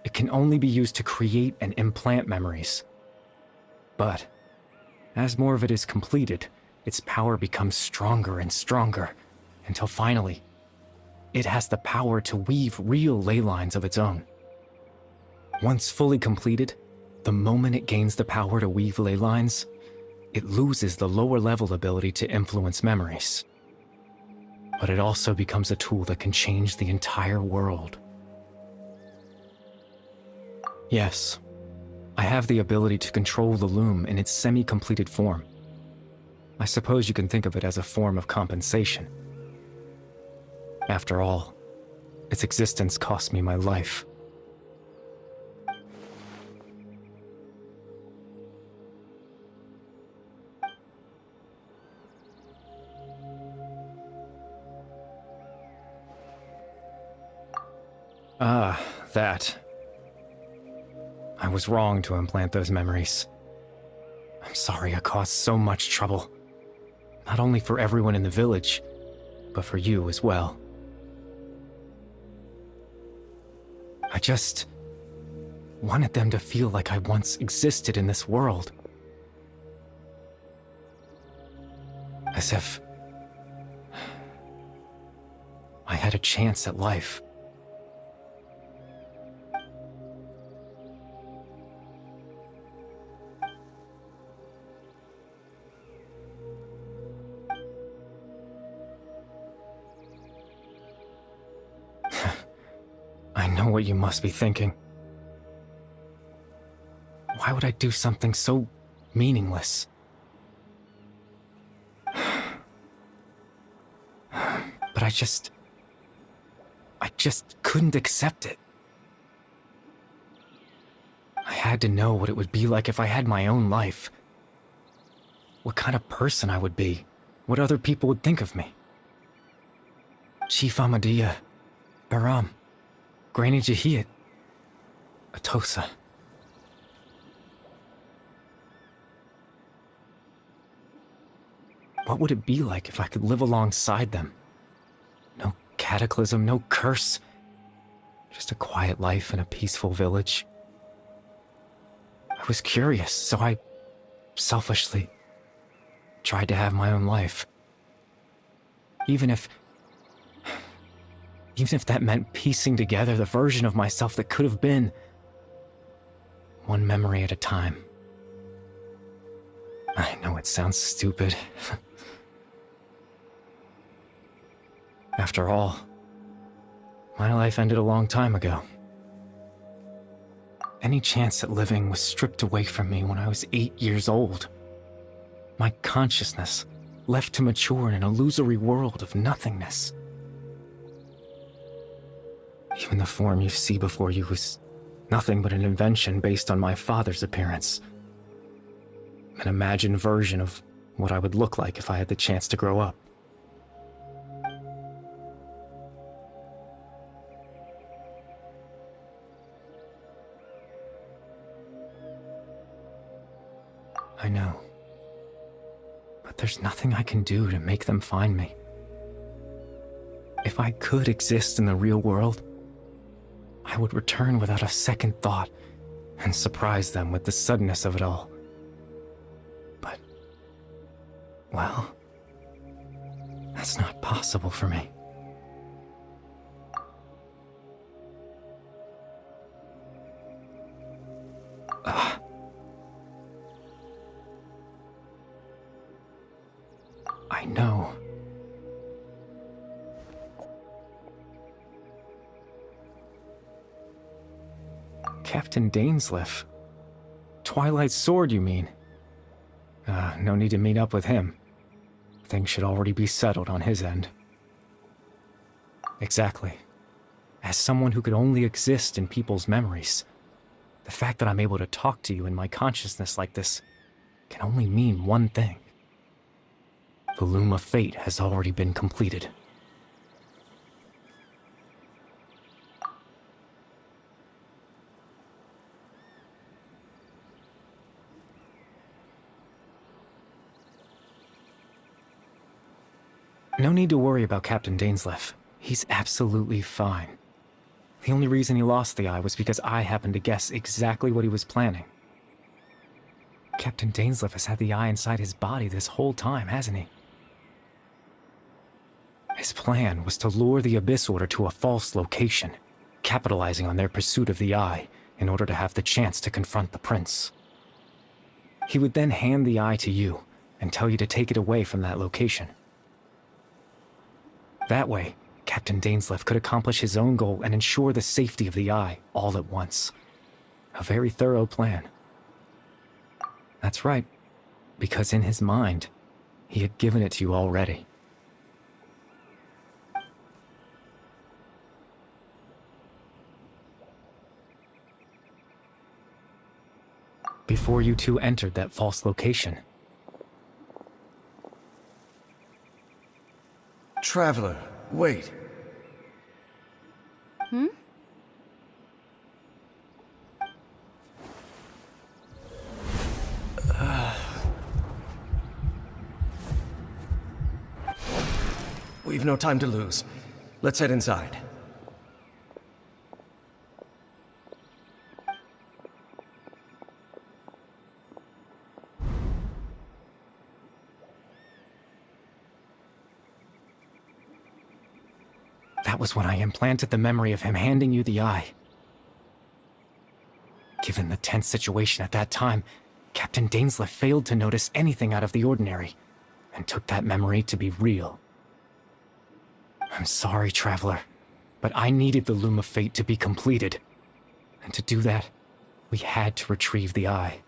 it can only be used to create and implant memories. But, as more of it is completed, its power becomes stronger and stronger, until finally, it has the power to weave real ley lines of its own. Once fully completed, the moment it gains the power to weave ley lines, it loses the lower-level ability to influence memories. But it also becomes a tool that can change the entire world. Yes, I have the ability to control the loom in its semi-completed form. I suppose you can think of it as a form of compensation. After all, its existence cost me my life. Ah, that. I was wrong to implant those memories. I'm sorry I caused so much trouble. Not only for everyone in the village, but for you as well. I just wanted them to feel like I once existed in this world. As if I had a chance at life. I know what you must be thinking. Why would I do something so meaningless? But I just couldn't accept it. I had to know what it would be like if I had my own life. What kind of person I would be. What other people would think of me. Chief Ahmadiyya, Baram, Granny Jahiyat, Atosa. What would it be like if I could live alongside them? No cataclysm, no curse. Just a quiet life in a peaceful village. I was curious, so I selfishly tried to have my own life. Even if that meant piecing together the version of myself that could have been, one memory at a time. I know it sounds stupid. After all, my life ended a long time ago. Any chance at living was stripped away from me when I was 8 years old. My consciousness left to mature in an illusory world of nothingness. Even the form you see before you was nothing but an invention based on my father's appearance. An imagined version of what I would look like if I had the chance to grow up. I know. But there's nothing I can do to make them find me. If I could exist in the real world, I would return without a second thought and surprise them with the suddenness of it all. But, well, that's not possible for me. I know. Captain Dainsleif. Twilight Sword, you mean? No need to meet up with him. Things should already be settled on his end. Exactly. As someone who could only exist in people's memories, the fact that I'm able to talk to you in my consciousness like this can only mean one thing. The loom of fate has already been completed. No need to worry about Captain Dainsleif. He's absolutely fine. The only reason he lost the eye was because I happened to guess exactly what he was planning. Captain Dainsleif has had the eye inside his body this whole time, hasn't he? His plan was to lure the Abyss Order to a false location, capitalizing on their pursuit of the eye in order to have the chance to confront the Prince. He would then hand the eye to you and tell you to take it away from that location. That way, Captain Dainsleif could accomplish his own goal and ensure the safety of the eye all at once. A very thorough plan. That's right, because in his mind, he had given it to you already. Before you two entered that false location. Traveler, wait. Hmm? We've no time to lose. Let's head inside. That was when I implanted the memory of him handing you the eye. Given the tense situation at that time, Captain Dainsleif failed to notice anything out of the ordinary, and took that memory to be real. I'm sorry, Traveler, but I needed the Loom of Fate to be completed. And to do that, we had to retrieve the eye.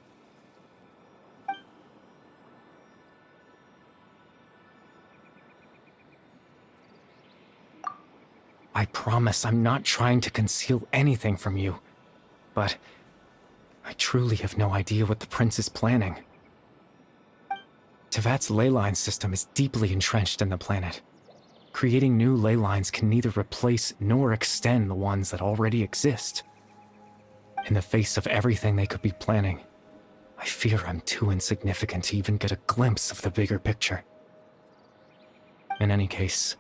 I promise I'm not trying to conceal anything from you, but I truly have no idea what the Prince is planning. Tevat's ley line system is deeply entrenched in the planet. Creating new ley lines can neither replace nor extend the ones that already exist. In the face of everything they could be planning, I fear I'm too insignificant to even get a glimpse of the bigger picture. In any case,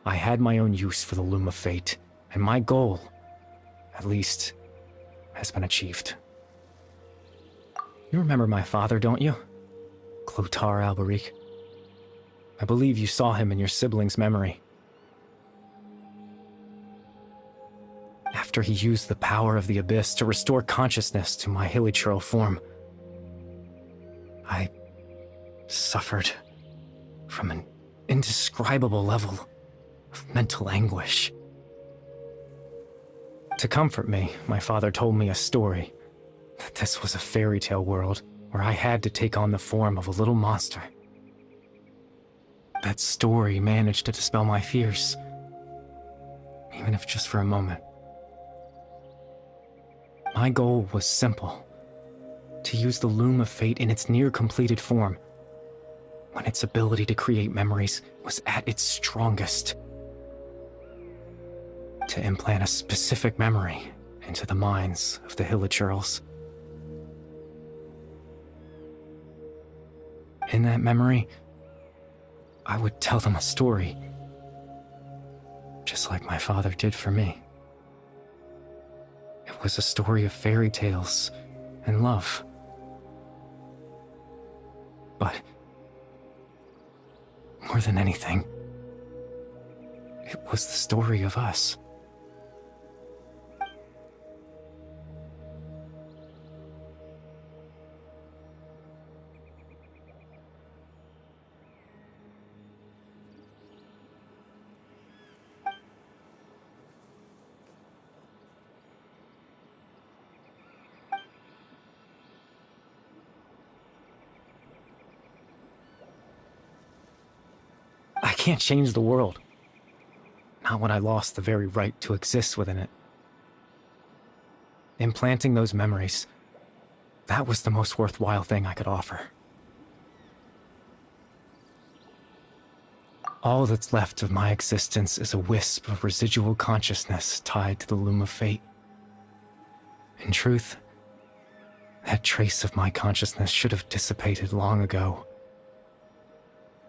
I had my own use for the Loom of Fate, and my goal, at least, has been achieved. You remember my father, don't you? Clotar Alberic. I believe you saw him in your sibling's memory. After he used the power of the Abyss to restore consciousness to my hilichurl form, I suffered from an indescribable level of mental anguish. To comfort me, my father told me a story, that this was a fairy tale world where I had to take on the form of a little monster. That story managed to dispel my fears, even if just for a moment. My goal was simple, to use the Loom of Fate in its near-completed form, when its ability to create memories was at its strongest. To implant a specific memory into the minds of the hilichurls. In that memory, I would tell them a story, just like my father did for me. It was a story of fairy tales and love. But more than anything, it was the story of us. I can't change the world. Not when I lost the very right to exist within it. Implanting those memories, that was the most worthwhile thing I could offer. All that's left of my existence is a wisp of residual consciousness tied to the Loom of Fate. In truth, that trace of my consciousness should have dissipated long ago.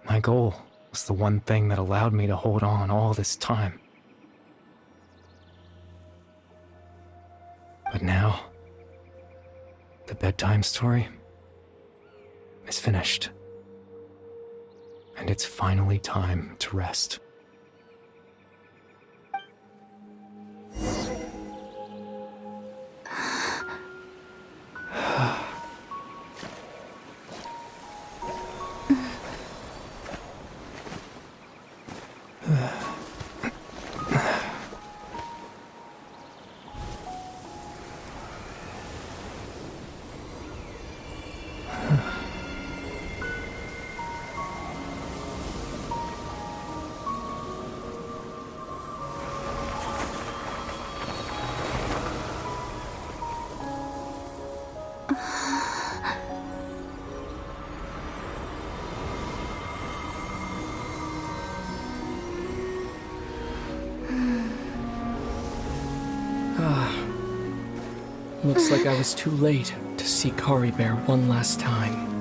My goal was the one thing that allowed me to hold on all this time. But now, the bedtime story is finished. And it's finally time to rest. Looks like I was too late to see Kari Bear one last time.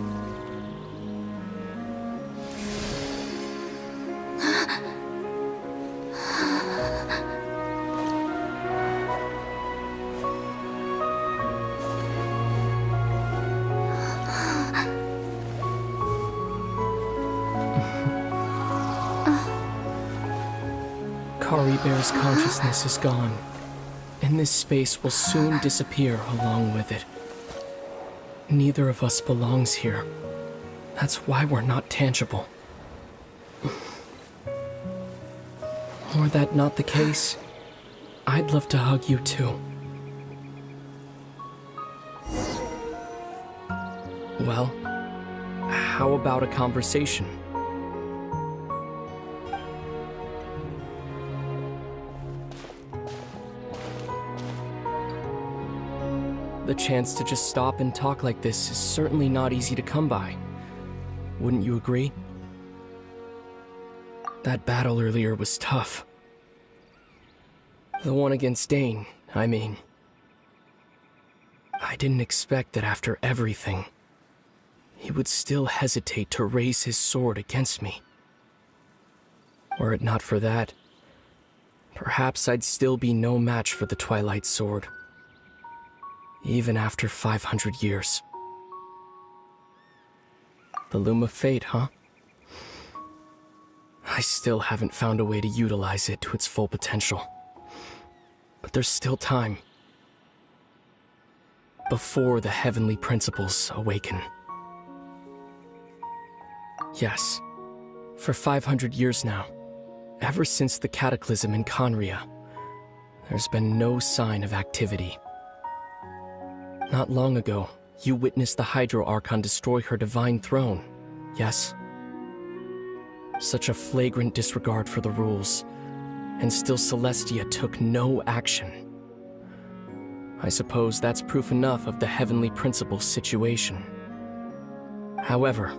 Kari Bear's consciousness is gone, and this space will soon disappear along with it. Neither of us belongs here. That's why we're not tangible. Were that not the case, I'd love to hug you too. Well, how about a conversation? The chance to just stop and talk like this is certainly not easy to come by. Wouldn't you agree? That battle earlier was tough. The one against Dane, I mean. I didn't expect that after everything, he would still hesitate to raise his sword against me. Were it not for that, perhaps I'd still be no match for the Twilight Sword. Even after 500 years. The Loom of Fate, huh? I still haven't found a way to utilize it to its full potential. But there's still time. Before the heavenly principles awaken. Yes, for 500 years now, ever since the cataclysm in Conria, there's been no sign of activity. Not long ago, you witnessed the Hydro Archon destroy her divine throne, yes? Such a flagrant disregard for the rules, and still Celestia took no action. I suppose that's proof enough of the Heavenly Principles situation. However,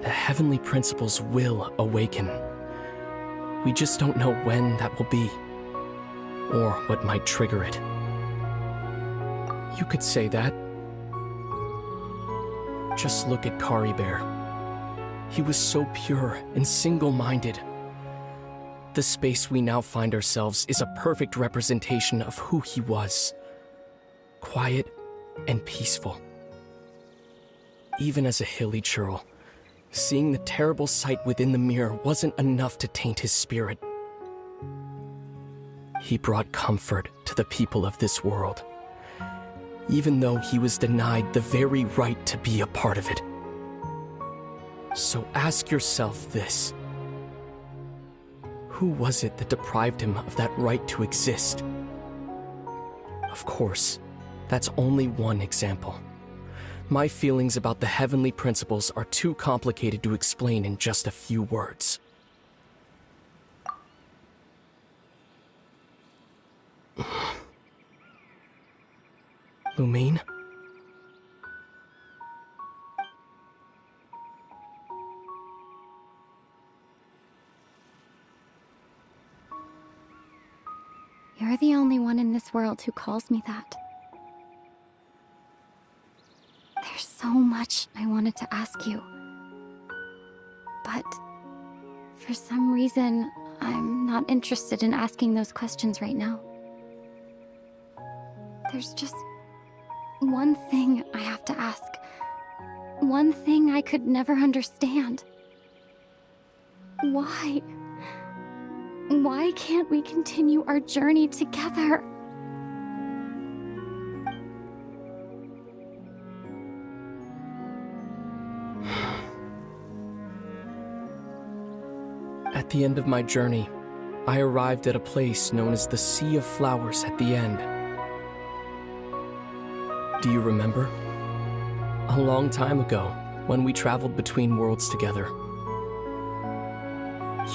the Heavenly Principles will awaken. We just don't know when that will be, or what might trigger it. You could say that. Just look at Kari Bear. He was so pure and single-minded. The space we now find ourselves is a perfect representation of who he was. Quiet and peaceful. Even as a hilly churl, seeing the terrible sight within the mirror wasn't enough to taint his spirit. He brought comfort to the people of this world, even though he was denied the very right to be a part of it. So ask yourself this. Who was it that deprived him of that right to exist? Of course, that's only one example. My feelings about the Heavenly Principles are too complicated to explain in just a few words. Lumine? You're the only one in this world who calls me that. There's so much I wanted to ask you. But for some reason, I'm not interested in asking those questions right now. There's just one thing I have to ask. One thing I could never understand. Why? Why can't we continue our journey together? At the end of my journey, I arrived at a place known as the Sea of Flowers at the end. Do you remember? A long time ago, when we traveled between worlds together.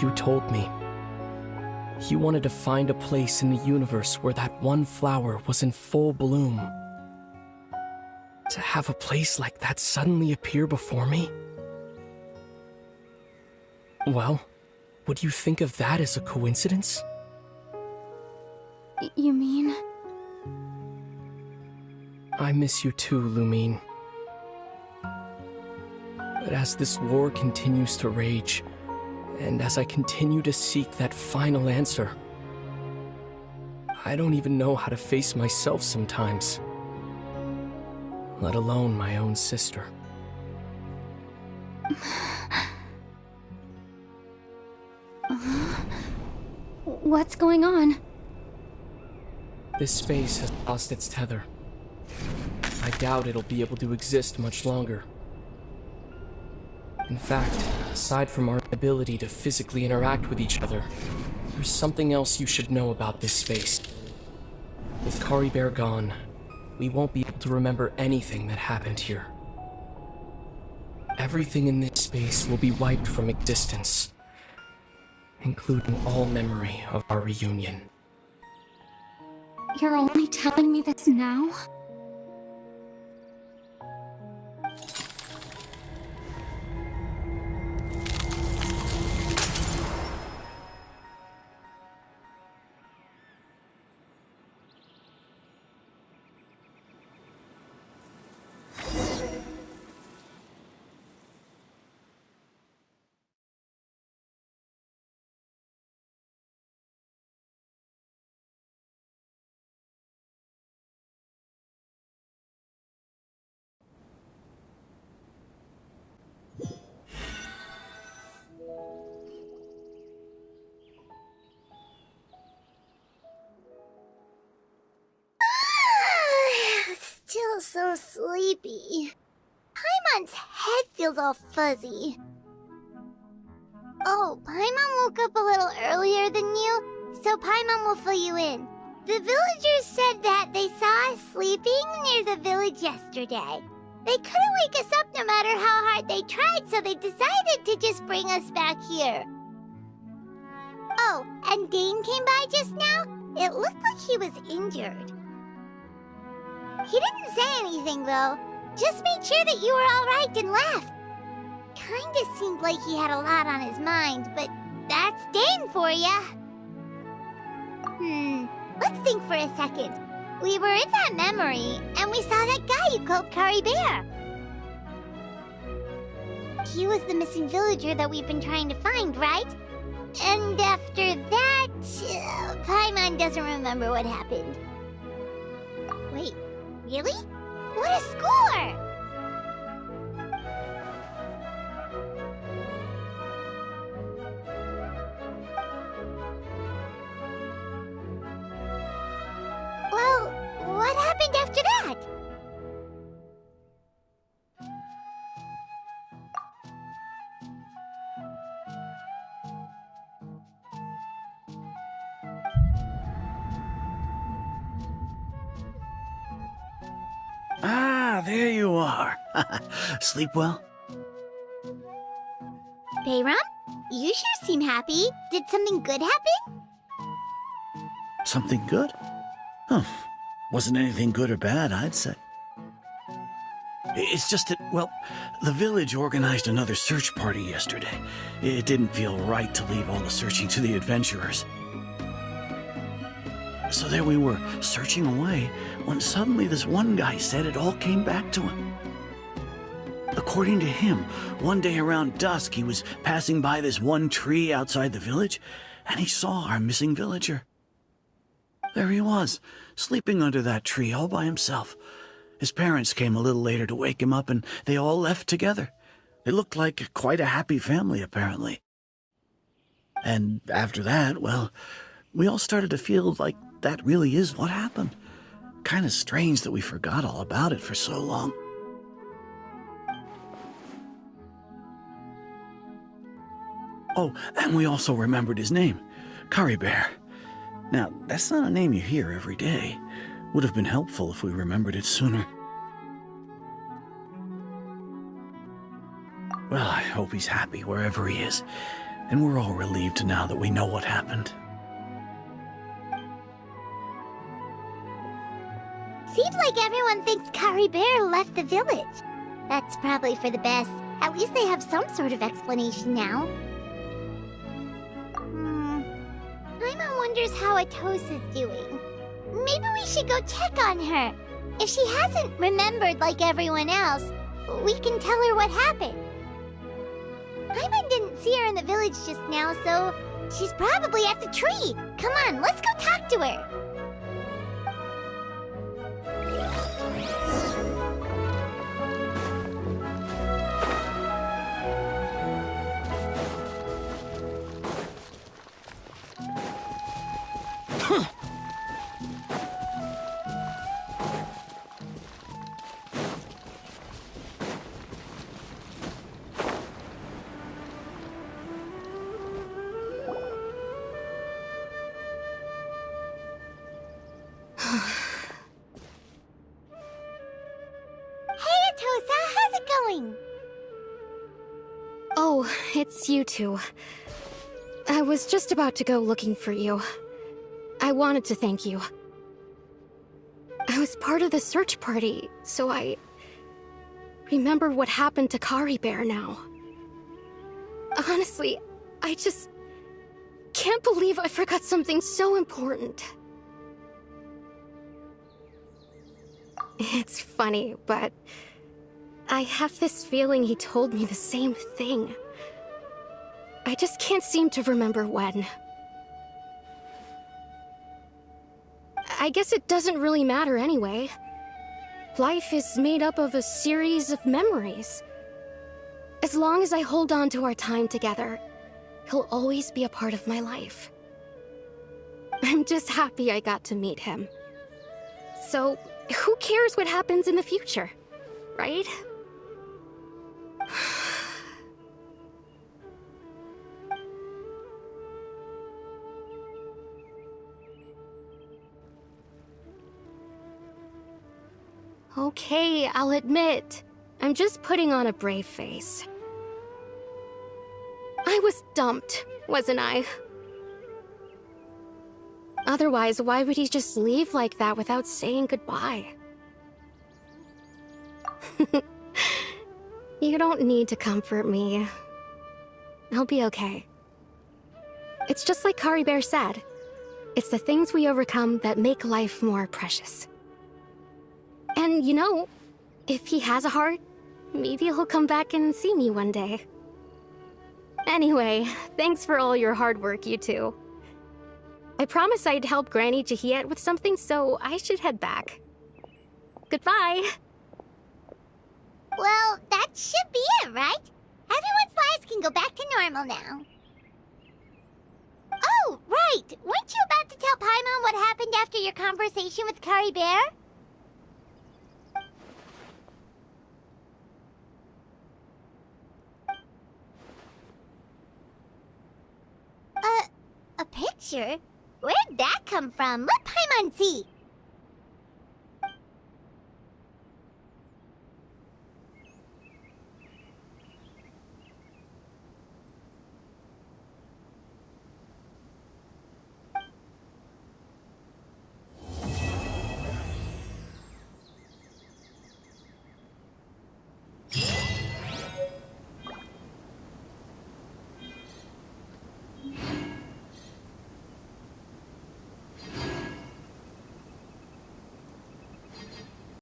You told me you wanted to find a place in the universe where that one flower was in full bloom. To have a place like that suddenly appear before me? Well, would you think of that as a coincidence? You mean? I miss you too, Lumine. But as this war continues to rage, and as I continue to seek that final answer, I don't even know how to face myself sometimes, let alone my own sister. What's going on? This space has lost its tether. I doubt it'll be able to exist much longer. In fact, aside from our ability to physically interact with each other, there's something else you should know about this space. With Kari Bear gone, we won't be able to remember anything that happened here. Everything in this space will be wiped from existence, including all memory of our reunion. You're only telling me this now? Still so sleepy. Paimon's head feels all fuzzy. Oh, Paimon woke up a little earlier than you, so Paimon will fill you in. The villagers said that they saw us sleeping near the village yesterday. They couldn't wake us up no matter how hard they tried, so they decided to just bring us back here. Oh, and Dane came by just now. It looked like he was injured. He didn't say anything, though. Just made sure that you were all right and left. Kinda seemed like he had a lot on his mind, but that's Dane for ya. Let's think for a second. We were in that memory, and we saw that guy you called Kari Bear. He was the missing villager that we've been trying to find, right? And after that, Paimon doesn't remember what happened. Wait, really? What a score! Well, what happened after that? Ah, there you are. Sleep well? Bayram, you sure seem happy. Did something good happen? Something good? Huh. Wasn't anything good or bad, I'd say. It's just that, well, the village organized another search party yesterday. It didn't feel right to leave all the searching to the adventurers. So there we were, searching away, when suddenly this one guy said it all came back to him. According to him, one day around dusk, he was passing by this one tree outside the village, and he saw our missing villager. There he was, sleeping under that tree all by himself. His parents came a little later to wake him up, and they all left together. They looked like quite a happy family, apparently. And after that, well, we all started to feel like that really is what happened. Kind of strange that we forgot all about it for so long. Oh, and we also remembered his name, Kari Bear. Now, that's not a name you hear every day. Would have been helpful if we remembered it sooner. Well, I hope he's happy wherever he is, and we're all relieved now that we know what happened. Seems like everyone thinks Kari Bear left the village. That's probably for the best. At least they have some sort of explanation now. Paimon wonders how Atosa's doing. Maybe we should go check on her. If she hasn't remembered like everyone else, we can tell her what happened. Paimon didn't see her in the village just now, so she's probably at the tree. Come on, let's go talk to her. How's it going? Oh, it's you two. I was just about to go looking for you. I wanted to thank you. I was part of the search party, so I remember what happened to Kari Bear now. Honestly, I just can't believe I forgot something so important. It's funny, but I have this feeling he told me the same thing. I just can't seem to remember when. I guess it doesn't really matter anyway. Life is made up of a series of memories. As long as I hold on to our time together, he'll always be a part of my life. I'm just happy I got to meet him. So, who cares what happens in the future, right? Okay, I'll admit, I'm just putting on a brave face. I was dumped, wasn't I? Otherwise, why would he just leave like that without saying goodbye? You don't need to comfort me. I'll be okay. It's just like Kari Bear said. It's the things we overcome that make life more precious. And you know, if he has a heart, maybe he'll come back and see me one day. Anyway, thanks for all your hard work, you two. I promised I'd help Granny Jahiet with something, so I should head back. Goodbye! Well, that should be it, right? Everyone's lives can go back to normal now. Oh, right! Weren't you about to tell Paimon what happened after your conversation with Kari Bear? A picture? Where'd that come from? Let Paimon see!